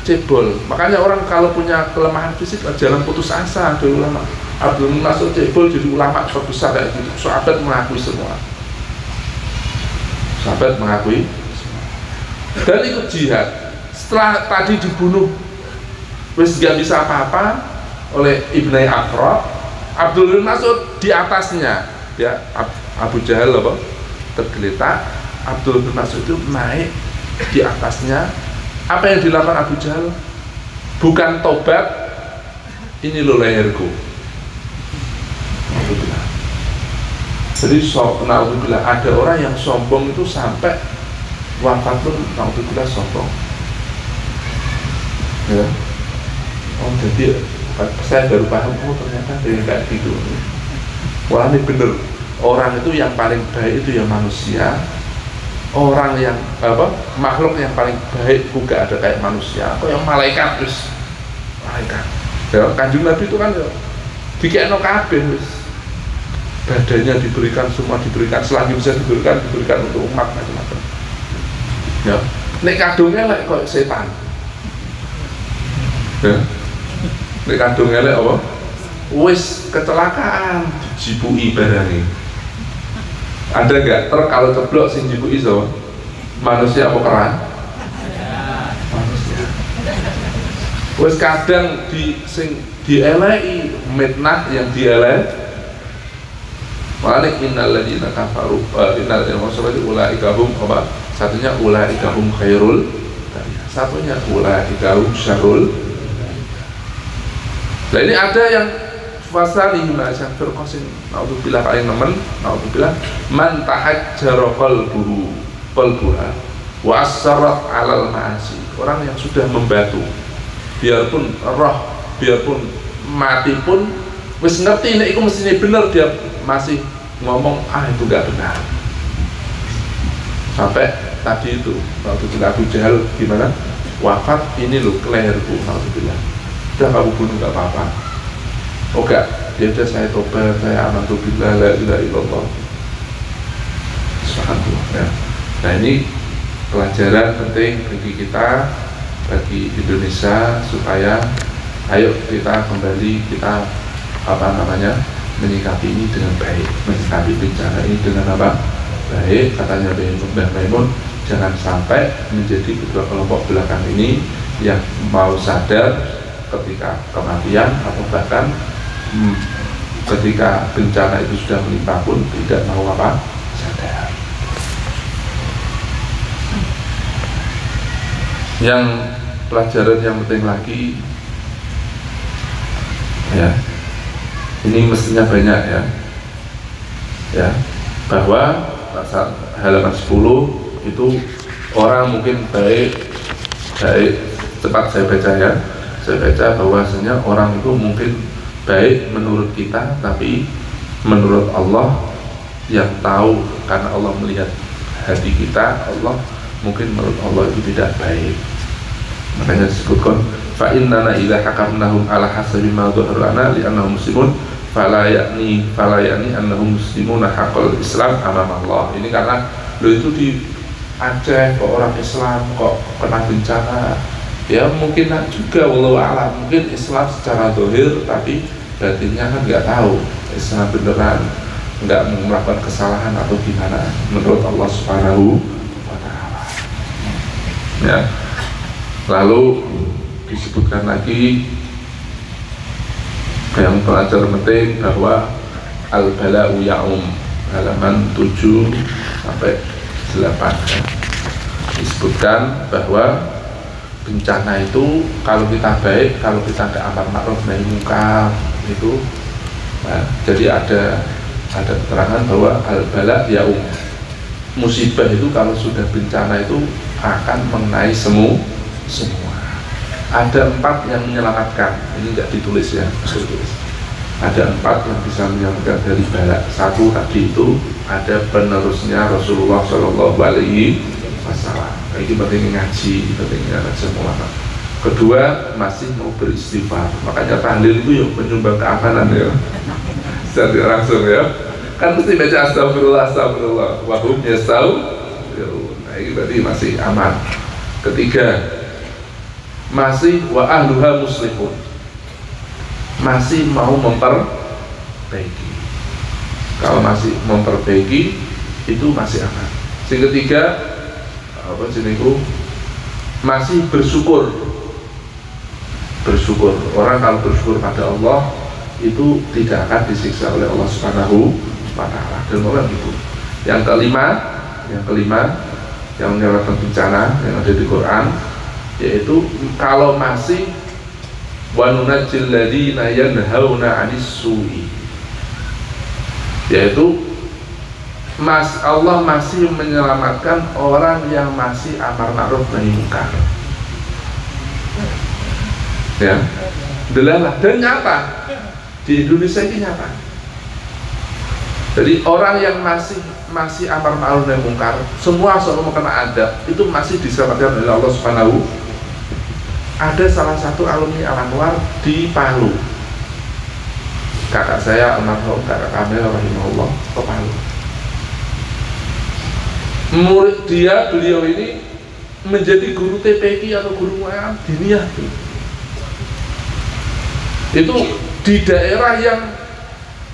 cebol. Makanya orang kalau punya kelemahan fisik jangan putus asa. Ada ulama Abdul Mas'ud cebol jadi ulama terbesar kayak gitu. Sahabat mengakui semua. Sahabat mengakui semua. Dan ikut jihad. Setelah tadi dibunuh, wis gak bisa apa-apa oleh Ibnu Akhra, Abdul Mas'ud di atasnya, ya Abu Jahal apa tergeletak, Abdul Mas'ud itu naik di atasnya. Apa yang dilakukan Abu Jahal? Bukan tobat, ini lo leherku. Jadi naudzubillah, ada orang yang sombong itu sampai wafat pun naudzubillah sombong. Ya. Oh jadi saya baru paham, oh ternyata dia kayak gitu. Wah ini bener, orang itu yang paling baik itu ya manusia. Orang yang makhluk yang paling baik juga ada kayak manusia. Kok yang malaikat terus malaikat. Ya, Kanjeng Nabi itu kan ya dikekno kabeh wis. Badannya diberikan, semua diberikan, selagi bisa diberikan untuk umat macam-macam. Ya, nek kadungnya lek kok setan. Ya. Nek kadungnya lek apa? Wis kecelakaan, dijibui barangnya. Ada nggak truk kalau ceblok sing jibui so? Manusia apa keran? Manusia. Wis kadang sing dielei mitnah yang dielei. Malah innal ladzina kafaru innal ladzina kafaru ulaika hum apa? Satunya ulaika hum khairul, satunya ulaika hum syarrul. Nah ini ada yang fasali ma'asyan firqasin naudzubillah paling nemen naudzubillah man tahajjara qalbuha wa assarat 'alal ma'asi. Orang yang sudah membatu, biarpun roh, biarpun mati pun wis ngerti nek iku mestine bener, dia masih ngomong itu enggak benar. Sampai tadi itu waktu Abu Jahal gimana? Wafat, ini loh leherku, naudzubillah. Udah kamu bunuh enggak apa-apa. Oh enggak, dia udah saya tobat, saya amantu billah, la ilaha illallah. Subhanallah ya. Nah ini pelajaran penting bagi kita, bagi Indonesia, supaya ayo kita kembali, kita menyikapi ini dengan baik, menyikapi bencana ini dengan apa? Baik. Katanya Mbah Maimun, jangan sampai menjadi kedua kelompok belakang ini yang mau sadar ketika kematian atau bahkan ketika bencana itu sudah menimpa pun tidak mau apa? Sadar. Yang pelajaran yang penting lagi ya, ini mestinya banyak ya, bahwa halaman 10 itu orang mungkin baik cepat saya baca bahwasanya orang itu mungkin baik menurut kita, tapi menurut Allah yang tahu, karena Allah melihat hati kita, Allah mungkin menurut Allah itu tidak baik. Makanya disebutkan fa innana idza hakamnahum ala hasabi ma dhahrana li annahum muslimun fala yakni annahum muslimuna haqqal Islam amama Allah. Ini karena lo itu di Aceh kok orang Islam kok kena bencana, ya mungkin juga wallahu a'lam, mungkin Islam secara zahir tapi batinnya kan nggak tahu Islam beneran, nggak melakukan kesalahan atau gimana menurut Allah Subhanahu wa ta'ala ya. Lalu disebutkan lagi yang pelajaran penting bahwa al-bala'u ya'um, halaman 7 sampai 8 ya. Disebutkan bahwa bencana itu kalau kita baik, kalau kita tidak amar ma'ruf nahi munkar itu jadi ada keterangan bahwa al-bala' ya'um, musibah itu kalau sudah bencana itu akan mengenai semua. Ada 4 yang menyelamatkan, ini tidak ditulis ya, ada 4 yang bisa menyelamatkan dari bala. 1 tadi itu ada penerusnya Rasulullah Shallallahu Alaihi Wasallam. Ini penting ngaji, pentingnya ngaji ulama. Kedua, masih mau beristighfar, makanya tahlil itu yang menyumbang keamanan ya. Secara langsung ya, kan mesti baca astagfirullah wahum yasau. Nah ini berarti masih aman. Ketiga, masih wa ahluha muslimun, masih mau memperbaiki. Kalau masih memperbaiki itu masih aman. Yang ketiga apa jenengku, masih bersyukur. Bersyukur, orang kalau bersyukur pada Allah itu tidak akan disiksa oleh Allah Subhanahu wa Ta'ala. Dan orang itu. Yang kelima yang menyebabkan bencana yang ada di Quran, yaitu kalau masih wa nunajjil ladzina yanhauna 'anis su'i, yaitu Allah masih menyelamatkan orang yang masih amar ma'ruf nahi munkar. Ya, delalah dan nyata di Indonesia ini nyata. Jadi orang yang masih amar ma'ruf nahi munkar, semua soal kena adab, itu masih diselamatkan oleh Allah Subhanahu. Ada salah satu alumni Al-Anwar di Palu, kakak saya almarhum kakak Kamil rahimahullah ke Palu. Murid beliau ini menjadi guru TPQ atau guru mu'am diniyah itu di daerah yang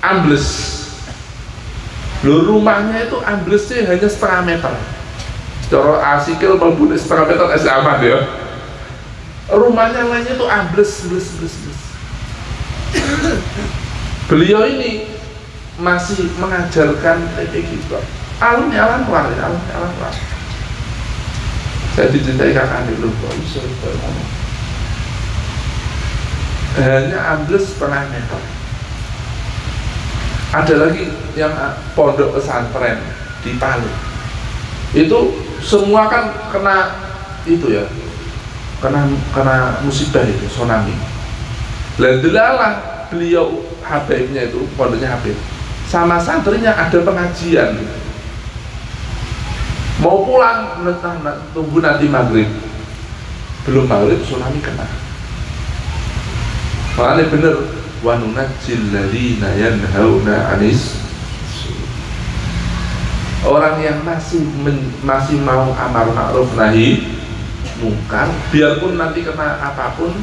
ambles. Rumahnya itu amblesnya hanya setengah meter. Cara asikil membunuh setengah meter masih aman ya. Rumahnya lainnya itu ambles. Beliau ini masih mengajarkan TPQ. Alumni Al-Anwar. Saya dicintai kakak adik lu, hanya ambles setengah meter. Ada lagi yang pondok pesantren di Palu, itu semua kan kena itu ya, kena musibah itu, tsunami. Delalah beliau Habibnya itu, pondoknya Habib, sama santrinya ada pengajian. Mau pulang, tunggu nanti maghrib. Belum maghrib, tsunami kena. Makanya bener, wa nunajjil ladzina yanhauna 'anis. Orang yang masih mau amar ma'ruf nahi munkar, biarpun nanti kena apapun,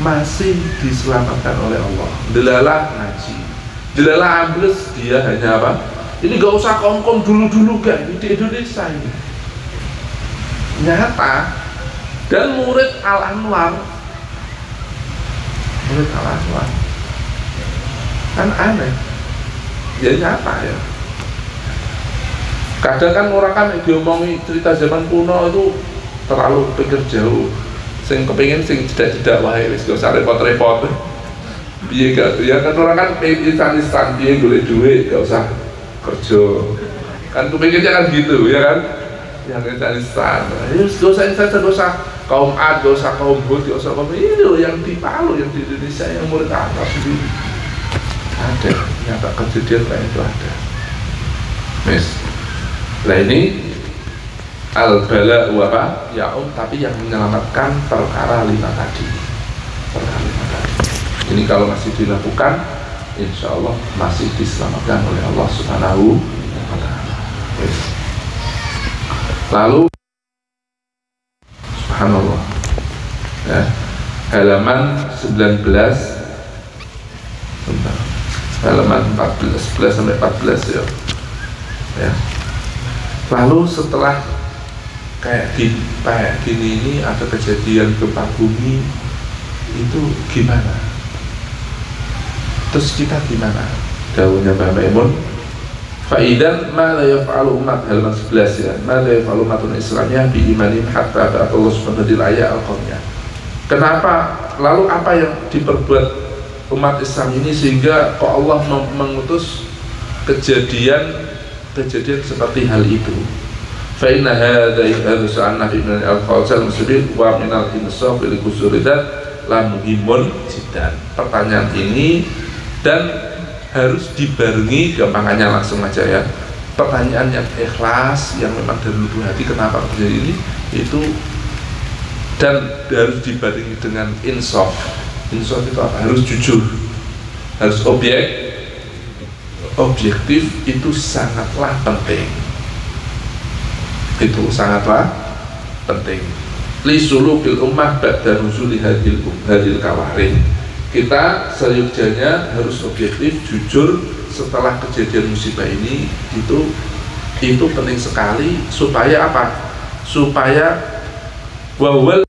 masih diselamatkan oleh Allah. Delalah ngaji, delalah ambles, dia hanya apa? Ini gak usah kongkong dulu kan di Indonesia ini nyata. Dan murid Al-Anwar kan aneh ya, nyata ya. Kadang kan orang kan diomongi cerita zaman kuno itu terlalu pikir jauh, sing kepingin sing jeda-jeda wae wis gak usah repot-repot. Piye gak ya kan, orang kan pengen instan piye golek duit gak usah kerja kan, kepinginnya kan gitu ya kan, yang instan ya gak usah instan, gak usah kaum A, gak usah kaum B, gak usah kaum ini loh yang di Palu, yang di Indonesia, yang murid atas sendiri ada, nyata kejadian kayak itu ada. Nah ini al-bala apa ya'um, tapi yang menyelamatkan perkara lima tadi. Ini kalau masih dilakukan, insya Allah masih diselamatkan oleh Allah Subhanahu wa Ta'ala. Lalu subhanallah ya, halaman 19 halaman 11 sampai 14 ya. Lalu setelah kayak gini ini ada kejadian gempa bumi, itu gimana? Terus kita gimana? Dawuhnya Mbah Maimun, fa'idan ma la yaf'alu umat, halaman 11 ya, ma la yaf'alu umatun islamiyah bi imanin hatta ba'atullah subhanahu wa ta'ala al-qawmiyah. Kenapa? Lalu apa yang diperbuat umat Islam ini sehingga kok Allah mengutus kejadian seperti hal itu? Fa inna hadza sa'an nabi min al-fawzal musbil wa min al-insaf li kusuridat la muhimun jiddan. Pertanyaan ini dan harus dibarengi, gampangannya langsung aja ya, pertanyaan yang ikhlas, yang memang dari lubuk hati kenapa terjadi ini itu, dan harus dibarengi dengan insaf. Insaf itu apa? Harus jujur, harus objektif, itu sangatlah penting. Itu sangatlah penting. Li sulukil ummah ba'da nuzuli hadil kawarin. Kita seyogjanya harus objektif, jujur setelah kejadian musibah ini. Itu penting sekali supaya apa? Supaya wawal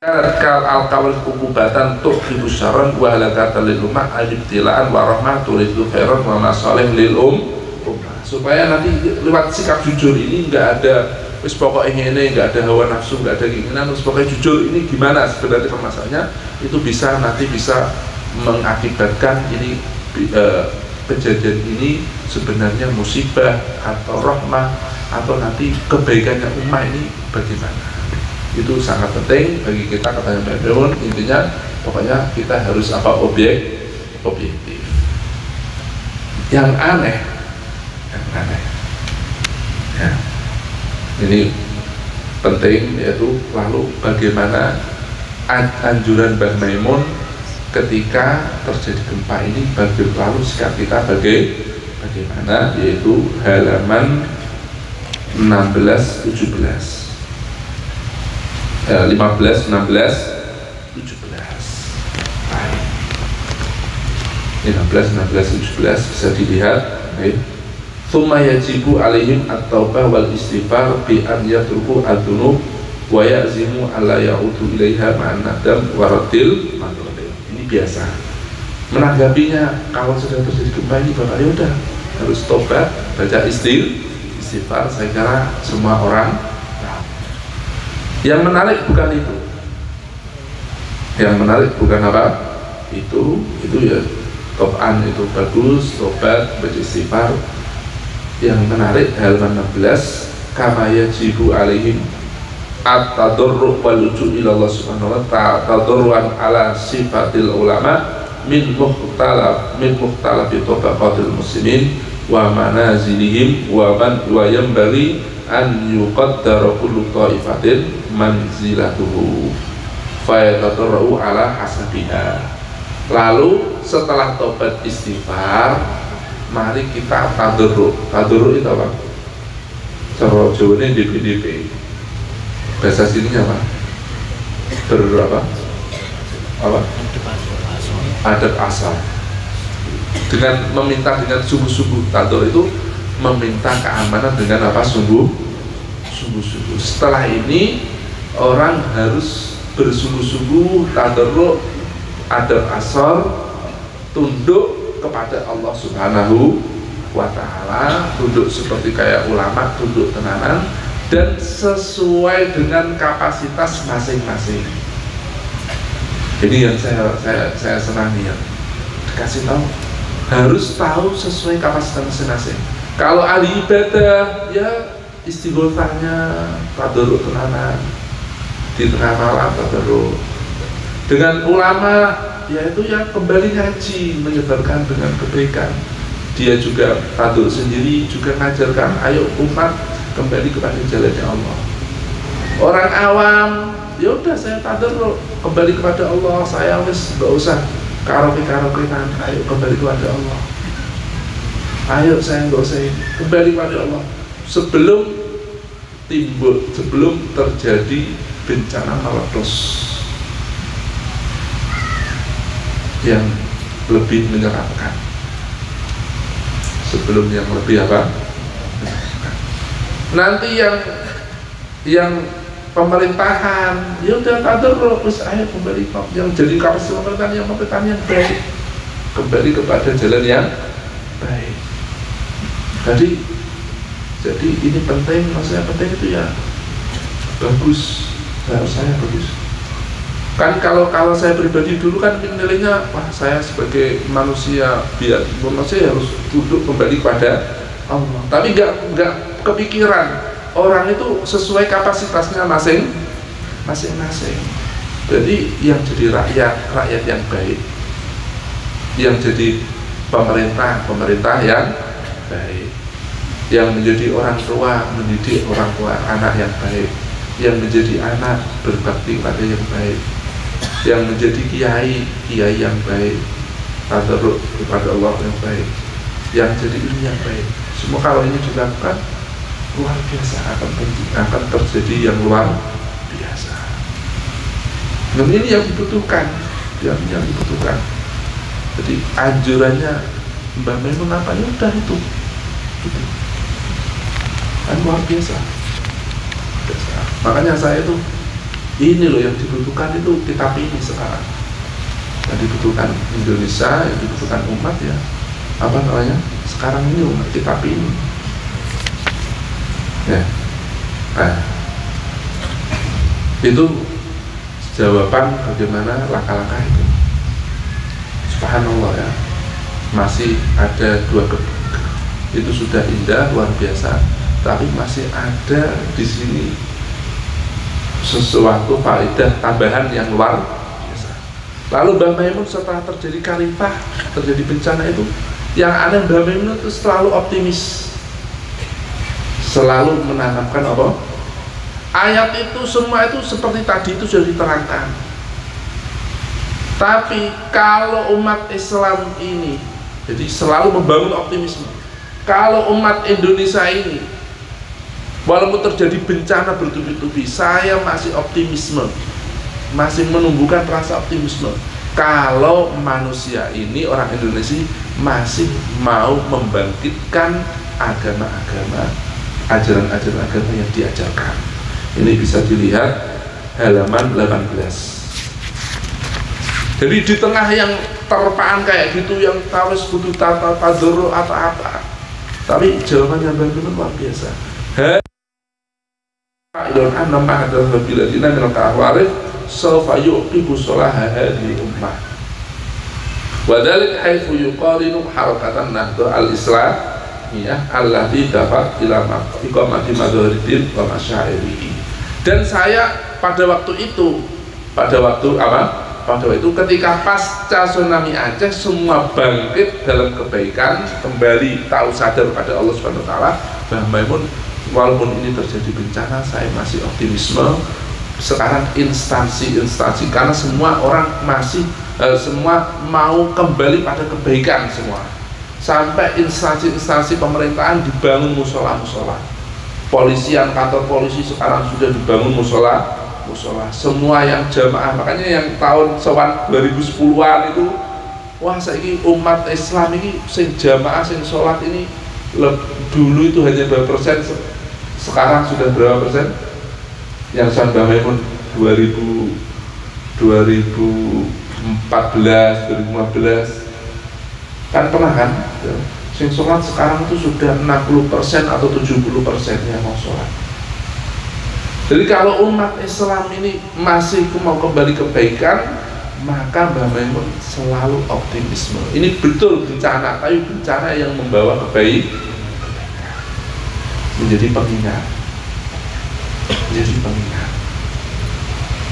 kal al-kawal kukubatan tuhibu syaran wa halakatan lil ummah al-ibtilaan wa rahmah turidu khairan wa masalih lil ummah. Supaya nanti lewat sikap jujur ini nggak ada wis pokoknya ini, nggak ada hawa nafsu, nggak ada keinginan, terus pokoknya jujur ini gimana sebenarnya permasalahannya, itu nanti bisa mengakibatkan ini kejadian ini sebenarnya musibah atau rahmah atau nanti kebaikannya umat ini bagaimana. Itu sangat penting bagi kita, katanya Mbak Dewan. Intinya pokoknya kita harus objektif. Yang aneh ya, ini penting, yaitu lalu bagaimana anjuran Mbah Maimun ketika terjadi gempa ini, lalu sikap kita bagaimana, yaitu halaman 15, 17 15, 16, 17 bisa dilihat. Tsumma yajibu alaihim at-taubah wal istighfar bi an yatruku ad-dunub wa ya'zimu alla ya'udu ilaiha ma'an nadam wa radil madhhabi. Ini biasa menanggapinya kalau sudah terjadi gempa ini, Bapak ya udah harus tobat, baca istighfar. Saya kira semua orang tahu. Yang menarik bukan itu. Yang menarik bukan apa? Itu ya toban itu bagus, tobat, baca istighfar. Yang menarik halaman 16, kama yajibu alaihim at-tadarru' wal luju' ila Allah subhanahu wa ta'ala tadarruan ala sifatil ulama min mukhtalaf tabaqatil muslimin wa manazilihim wa yanbaghi an yuqaddara kullu ta'ifatin manzilatuhu fa yatadarru ala hasabiha. Lalu setelah tobat istighfar, mari kita tadarru. Tadarru itu apa? Cara Jawane DP. Bahasa sininya apa? Apa? Adab asal. Dengan meminta dengan sungguh-sungguh. Tadarru itu meminta keamanan dengan apa? Sungguh-sungguh. Setelah ini orang harus bersungguh-sungguh tadarru, adab asal, tunduk kepada Allah Subhanahu wa ta'ala, tunduk seperti kayak ulama, tunduk tenanan dan sesuai dengan kapasitas masing-masing. Ini yang saya senangi, ya dikasih tahu, harus tahu sesuai kapasitas masing-masing. Kalau ahli ibadah ya istighosahnya tadarruk tenanan di tengah malam, tadarruk. Dengan ulama yaitu yang kembali ngaji, menyebarkan dengan kebaikan. Dia juga tadarruk sendiri, juga ngajarkan ayo umat kembali kepada jalannya Allah. Orang awam ya udah saya tadarruk kembali kepada Allah, saya wis nggak usah karaoke-karaokean, ayo kembali kepada Allah. Ayo saya nggak usah kembali kepada Allah. Sebelum terjadi bencana meletus yang lebih menyeramkan, sebelum yang lebih apa? Nanti yang pemerintahan ya udah tadarruk, terus ayo kembali yang jadi kapasitas pemerintahan yang baik, kembali kepada jalan yang baik. Jadi ini penting, maksudnya penting itu ya bagus, harus saya bagus. Kan kalau saya pribadi dulu kan nilainya, wah saya sebagai manusia harus tunduk kembali kepada Allah. Tapi nggak kepikiran orang itu sesuai kapasitasnya masing-masing. Jadi yang jadi rakyat yang baik, yang jadi pemerintah yang baik, yang menjadi orang tua mendidik orang tua anak yang baik, yang menjadi anak berbakti pada yang baik, yang menjadi kiai yang baik, tadarruk kepada Allah yang baik, yang jadi ini yang baik. Semua kalau ini dilakukan luar biasa, akan terjadi yang luar biasa. Dan ini yang dibutuhkan, yang dibutuhkan. Jadi anjurannya Mbak Maimun apa, ya udah itu kan luar biasa. Makanya saya itu, ini loh yang dibutuhkan itu kitab ini sekarang. Yang dibutuhkan Indonesia, yang dibutuhkan umat ya, apa namanya? Sekarang ini umat kitab ini. Ya. Nah, itu jawaban bagaimana langkah-langkah itu. Subhanallah ya, masih ada dua itu sudah indah luar biasa, tapi masih ada di sini sesuatu faedah tambahan yang luar biasa. Lalu Mbah Maimun setelah terjadi khalifah, terjadi bencana itu, yang aneh Mbah Maimun itu selalu optimis, selalu menanamkan apa? Ayat itu semua itu seperti tadi itu sudah diterangkan. Tapi kalau umat Islam ini, jadi selalu membangun optimisme. Kalau umat Indonesia ini, walaupun terjadi bencana bertubi-tubi, saya masih optimisme, masih menumbuhkan rasa optimisme. Kalau manusia ini, orang Indonesia masih mau membangkitkan agama-agama, ajaran-ajaran agama yang diajarkan. Ini bisa dilihat halaman 18. Jadi di tengah yang terpaan kayak gitu, yang harus butuh tata tadoro atau apa, tapi jawabannya benar-benar luar biasa. Ilon anam mahadal biladina minal ka'warif sawfa yuqibu sholaha hadhihi ummah. Wa dzalik haitsu yuqarinu harakatan nahdha al-islamiyah allati dafat ila iqamati madhariddin wa masyairihi. Dan saya pada waktu itu, pada waktu itu ketika pasca tsunami Aceh semua bangkit dalam kebaikan, kembali tahu sadar pada Allah Subhanahu wa taala, Mbah Maimun walaupun ini terjadi bencana saya masih optimisme. Sekarang instansi karena semua orang masih semua mau kembali pada kebaikan semua. Sampai instansi pemerintahan dibangun musola-musola. Polisian, kantor polisi sekarang sudah dibangun musola, semua yang jamaah. Makanya yang tahun 2010-an itu, wah saiki umat Islam ini sing jamaah sing sholat ini dulu itu hanya berapa persen, sekarang sudah berapa persen? Yang saya Mbah Maimun 2014, 2015 kan pernah kan? Sing sholat sekarang itu sudah 60% atau 70% yang mau sholat. Jadi kalau umat Islam ini masih mau kembali kebaikan, maka Mbah Maimun selalu optimisme. Ini betul bencana, tapi bencana yang membawa kebaikan, menjadi pengingat.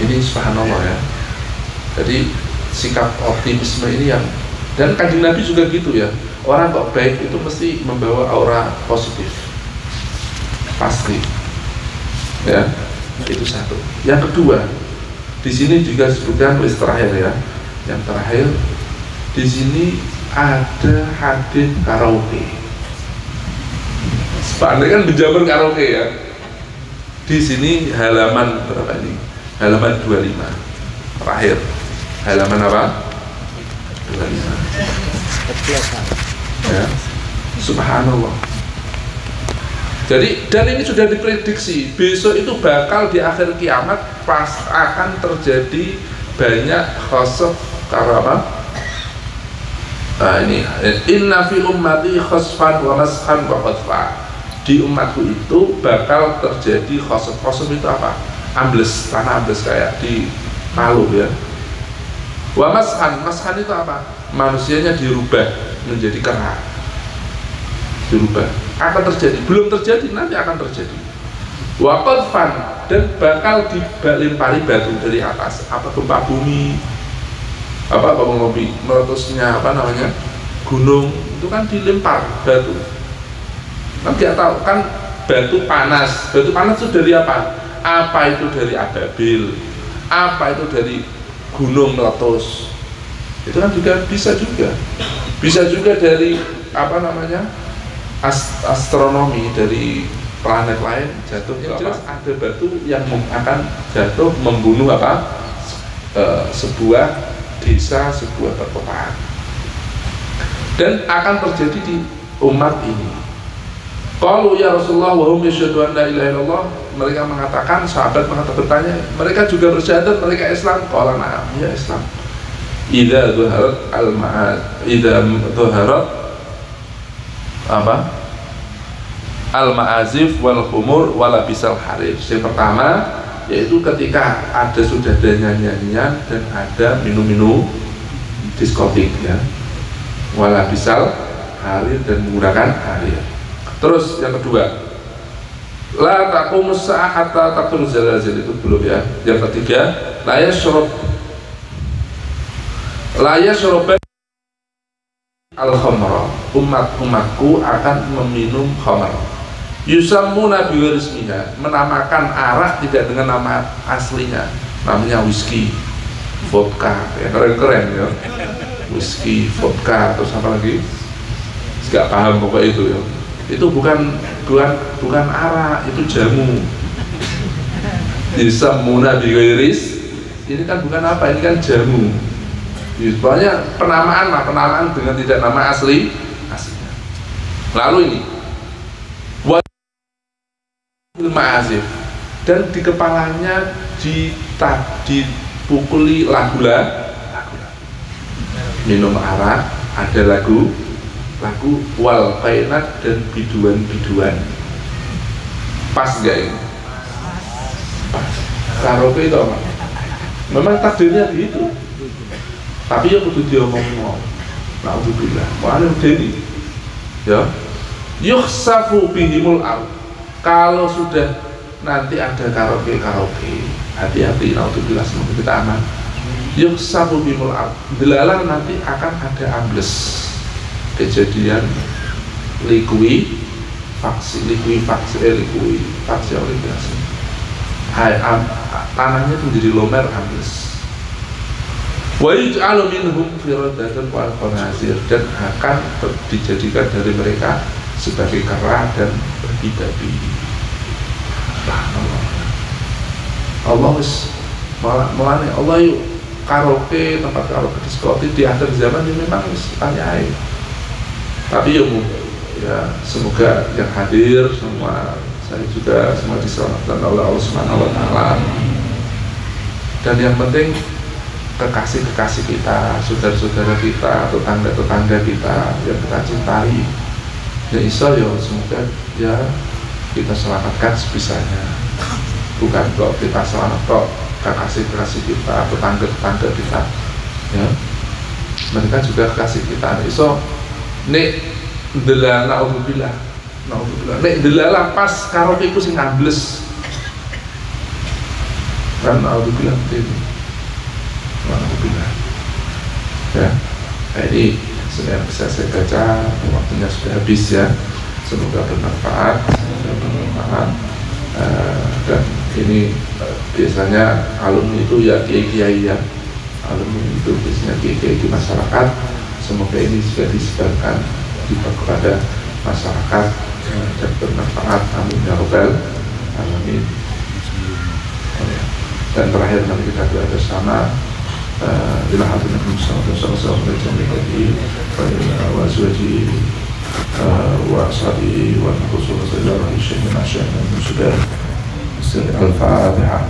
Ini subhanallah ya. Jadi sikap optimisme ini yang, dan Kanjeng Nabi juga gitu ya. Orang kok baik itu mesti membawa aura positif, pasti. Ya, itu satu. Yang kedua, di sini juga disebutkan tulis terakhir ya. Yang terakhir di sini ada hadis karaoke. Pak kan menjamin karaoke ya. Di sini halaman berapa ini? Halaman 25. Terakhir. Halaman apa? 25. Ya. Subhanallah. Jadi, dan ini sudah diprediksi, besok itu bakal di akhir kiamat pas akan terjadi banyak khasaf karena nah ini inna fi ummati khasfan wa mashan wa qadfa. Di umatku itu bakal terjadi khasaf itu apa? Ambles, tanah ambles kayak di Palu ya. Wa mashan itu apa? Manusianya dirubah menjadi kera, dirubah, akan terjadi, belum terjadi, nanti akan terjadi. Wa qadfan, dan bakal dilempari batu dari atas, apa gempa bumi, apa ngopi meletusnya apa namanya gunung itu kan dilempar batu. Kan nggak tahu kan batu panas itu dari apa? Apa itu dari ababil, apa itu dari gunung meletus. Itu kan juga bisa juga dari apa namanya astronomi, dari planet lain jatuh ke jelas ada batu yang akan jatuh membunuh sebuah desa, sebuah perkotaan, dan akan terjadi di umat ini. Qalu ya Rasulullah wa hum yashhadu an la ilaha illallah, mereka mengatakan, sahabat bertanya, mereka juga bersyahadat mereka Islam? Qala na'am, ya Islam. Idza dhaharat al-ma'azif wal khumur wala bisal harir. Yang pertama yaitu ketika sudah ada nyanyian dan ada minum-minum diskotik ya, wala bisal harir, dan menggunakan harir. Terus yang kedua, la taqumus sa'ah hatta taqtul zalazil, itu belum ya. Yang ketiga, la yashraban al-khamra, umatku akan meminum khamr. Yusammuna biwarismiha, menamakan arak tidak dengan nama aslinya, namanya whisky, vodka, ya keren-keren ya, whisky, vodka, terus apa lagi? Gak paham pokoknya itu ya. Itu bukan arak, itu jamu. Yusammuna biwaris, ini kan bukan apa, ini kan jamu. Pokoknya penamaan dengan tidak nama aslinya. Lalu ini ma'azif, dan di kepalanya dipukuli lagu-lagu. Minum arak, ada lagu wal qainat, dan biduan-biduan. Pas gak ini? Pas. Karaoke itu apa? Memang takdirnya begitu. Tapi ya kudu diomongin mau. Na'udzubillah. Wa'alim deni. Ya. Yukhsafu bihimul ard. Kalau sudah nanti ada karaoke, hati-hati, na'udzubillah, semoga kita aman. Yukhsafu bihimul ard. Delalah nanti akan ada ambles. Kejadian likuifaksi oleh biasa. Tanahnya itu menjadi lomer, ambles. Wa yuj'alu minhum firadatan wal qanazir, dan akan dijadikan dari mereka sebagai kera dan babi-babi. Allah mulane Allah yuk karaoke, tempat karaoke diskotik di akhir zaman ini memang tanya. Tapi ya semoga yang hadir semua, saya juga semua diselamatkan oleh Allah Subhanahu wa taala. Dan yang penting kekasih-kekasih kita, saudara-saudara kita, tetangga-tetangga kita yang kita cintai, ya iso ya semoga ya kita selamatkan sebisanya. Bukan kok kita selamat kekasih-kekasih kita, tetangga-tetangga kita, ya mereka juga kekasih kita. Iso nek ndelala na'udzubillah, nek ndelala pas karaoke iku sing ambles kan, na'udzubillah ini. Alhamdulillah. Ya, ini sudah bisa saya baca, waktunya sudah habis ya. Semoga bermanfaat, dan ini biasanya alumni itu ya kiai-kiai ya, alumni itu biasanya kiai-kiai di masyarakat. Semoga ini juga disebarkan kepada masyarakat dan bermanfaat. Amin ya rabbal alamin. Dan terakhir nanti kita doa bersama. إلى حضرة النبي صلى الله عليه وسلم وأزواجه وأصحابه والنبوس صلى الله عليه وسلم مع شأن المسلمين. الفاتحة.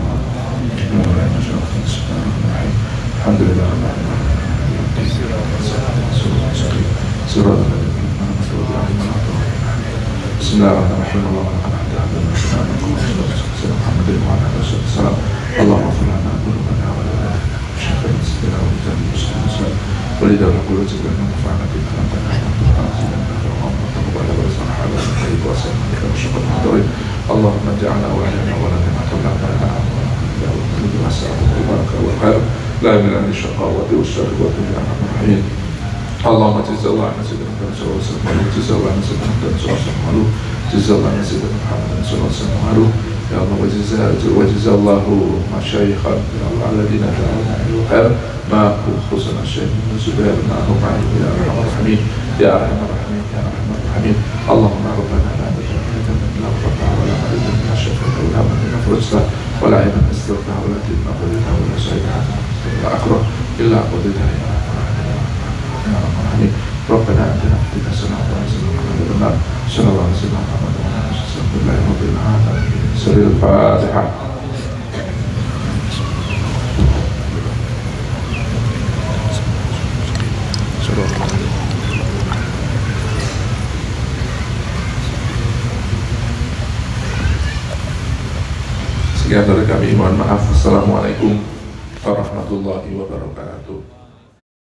الحمد لله رب العالمين. سورة بسم الله الرحمن الرحيم. اللهم اغفر لنا ذنوبنا ولذا نقول جبنا نفعنا بما ربنا وتقبل ورزقنا حلالا طيبا وسلامة وشكرا مقدورين. اللهم اجعلنا واهلنا ولدنا قبلنا يا رب واسعه وبارك وخير لا من اهل الشقاوة والشر والدنيا الرحيم. اللهم جزا الله عن سيدنا محمد صلى الله عليه وسلم وجزا الله عن سيدنا محمد صلى الله عليه وسلم جزا الله عن سيدنا محمد صلى الله عليه وسلم يا الله وجزا الله مشايخا يا الله الذين دعونا الى الخير ما خصنا الشيء من زبير ما هو معي يا ارحم الراحمين يا ارحم الراحمين يا ارحم الراحمين. اللهم ربنا لا تجعلنا من الغفرة الحسنى ولا عين استغفرها ولا دين قضيتها ولا شيئا ولا أكره إلا قضيتها يا رب العالمين. ربنا آتنا في الدنيا حسنة وفي الآخرة حسنة صلى الله عليه وسلم محمد وعلى آله وصحبه الله رب العالمين. سر الفاتحة. Sekian dari kami, mohon maaf. Assalamualaikum warahmatullahi wabarakatuh.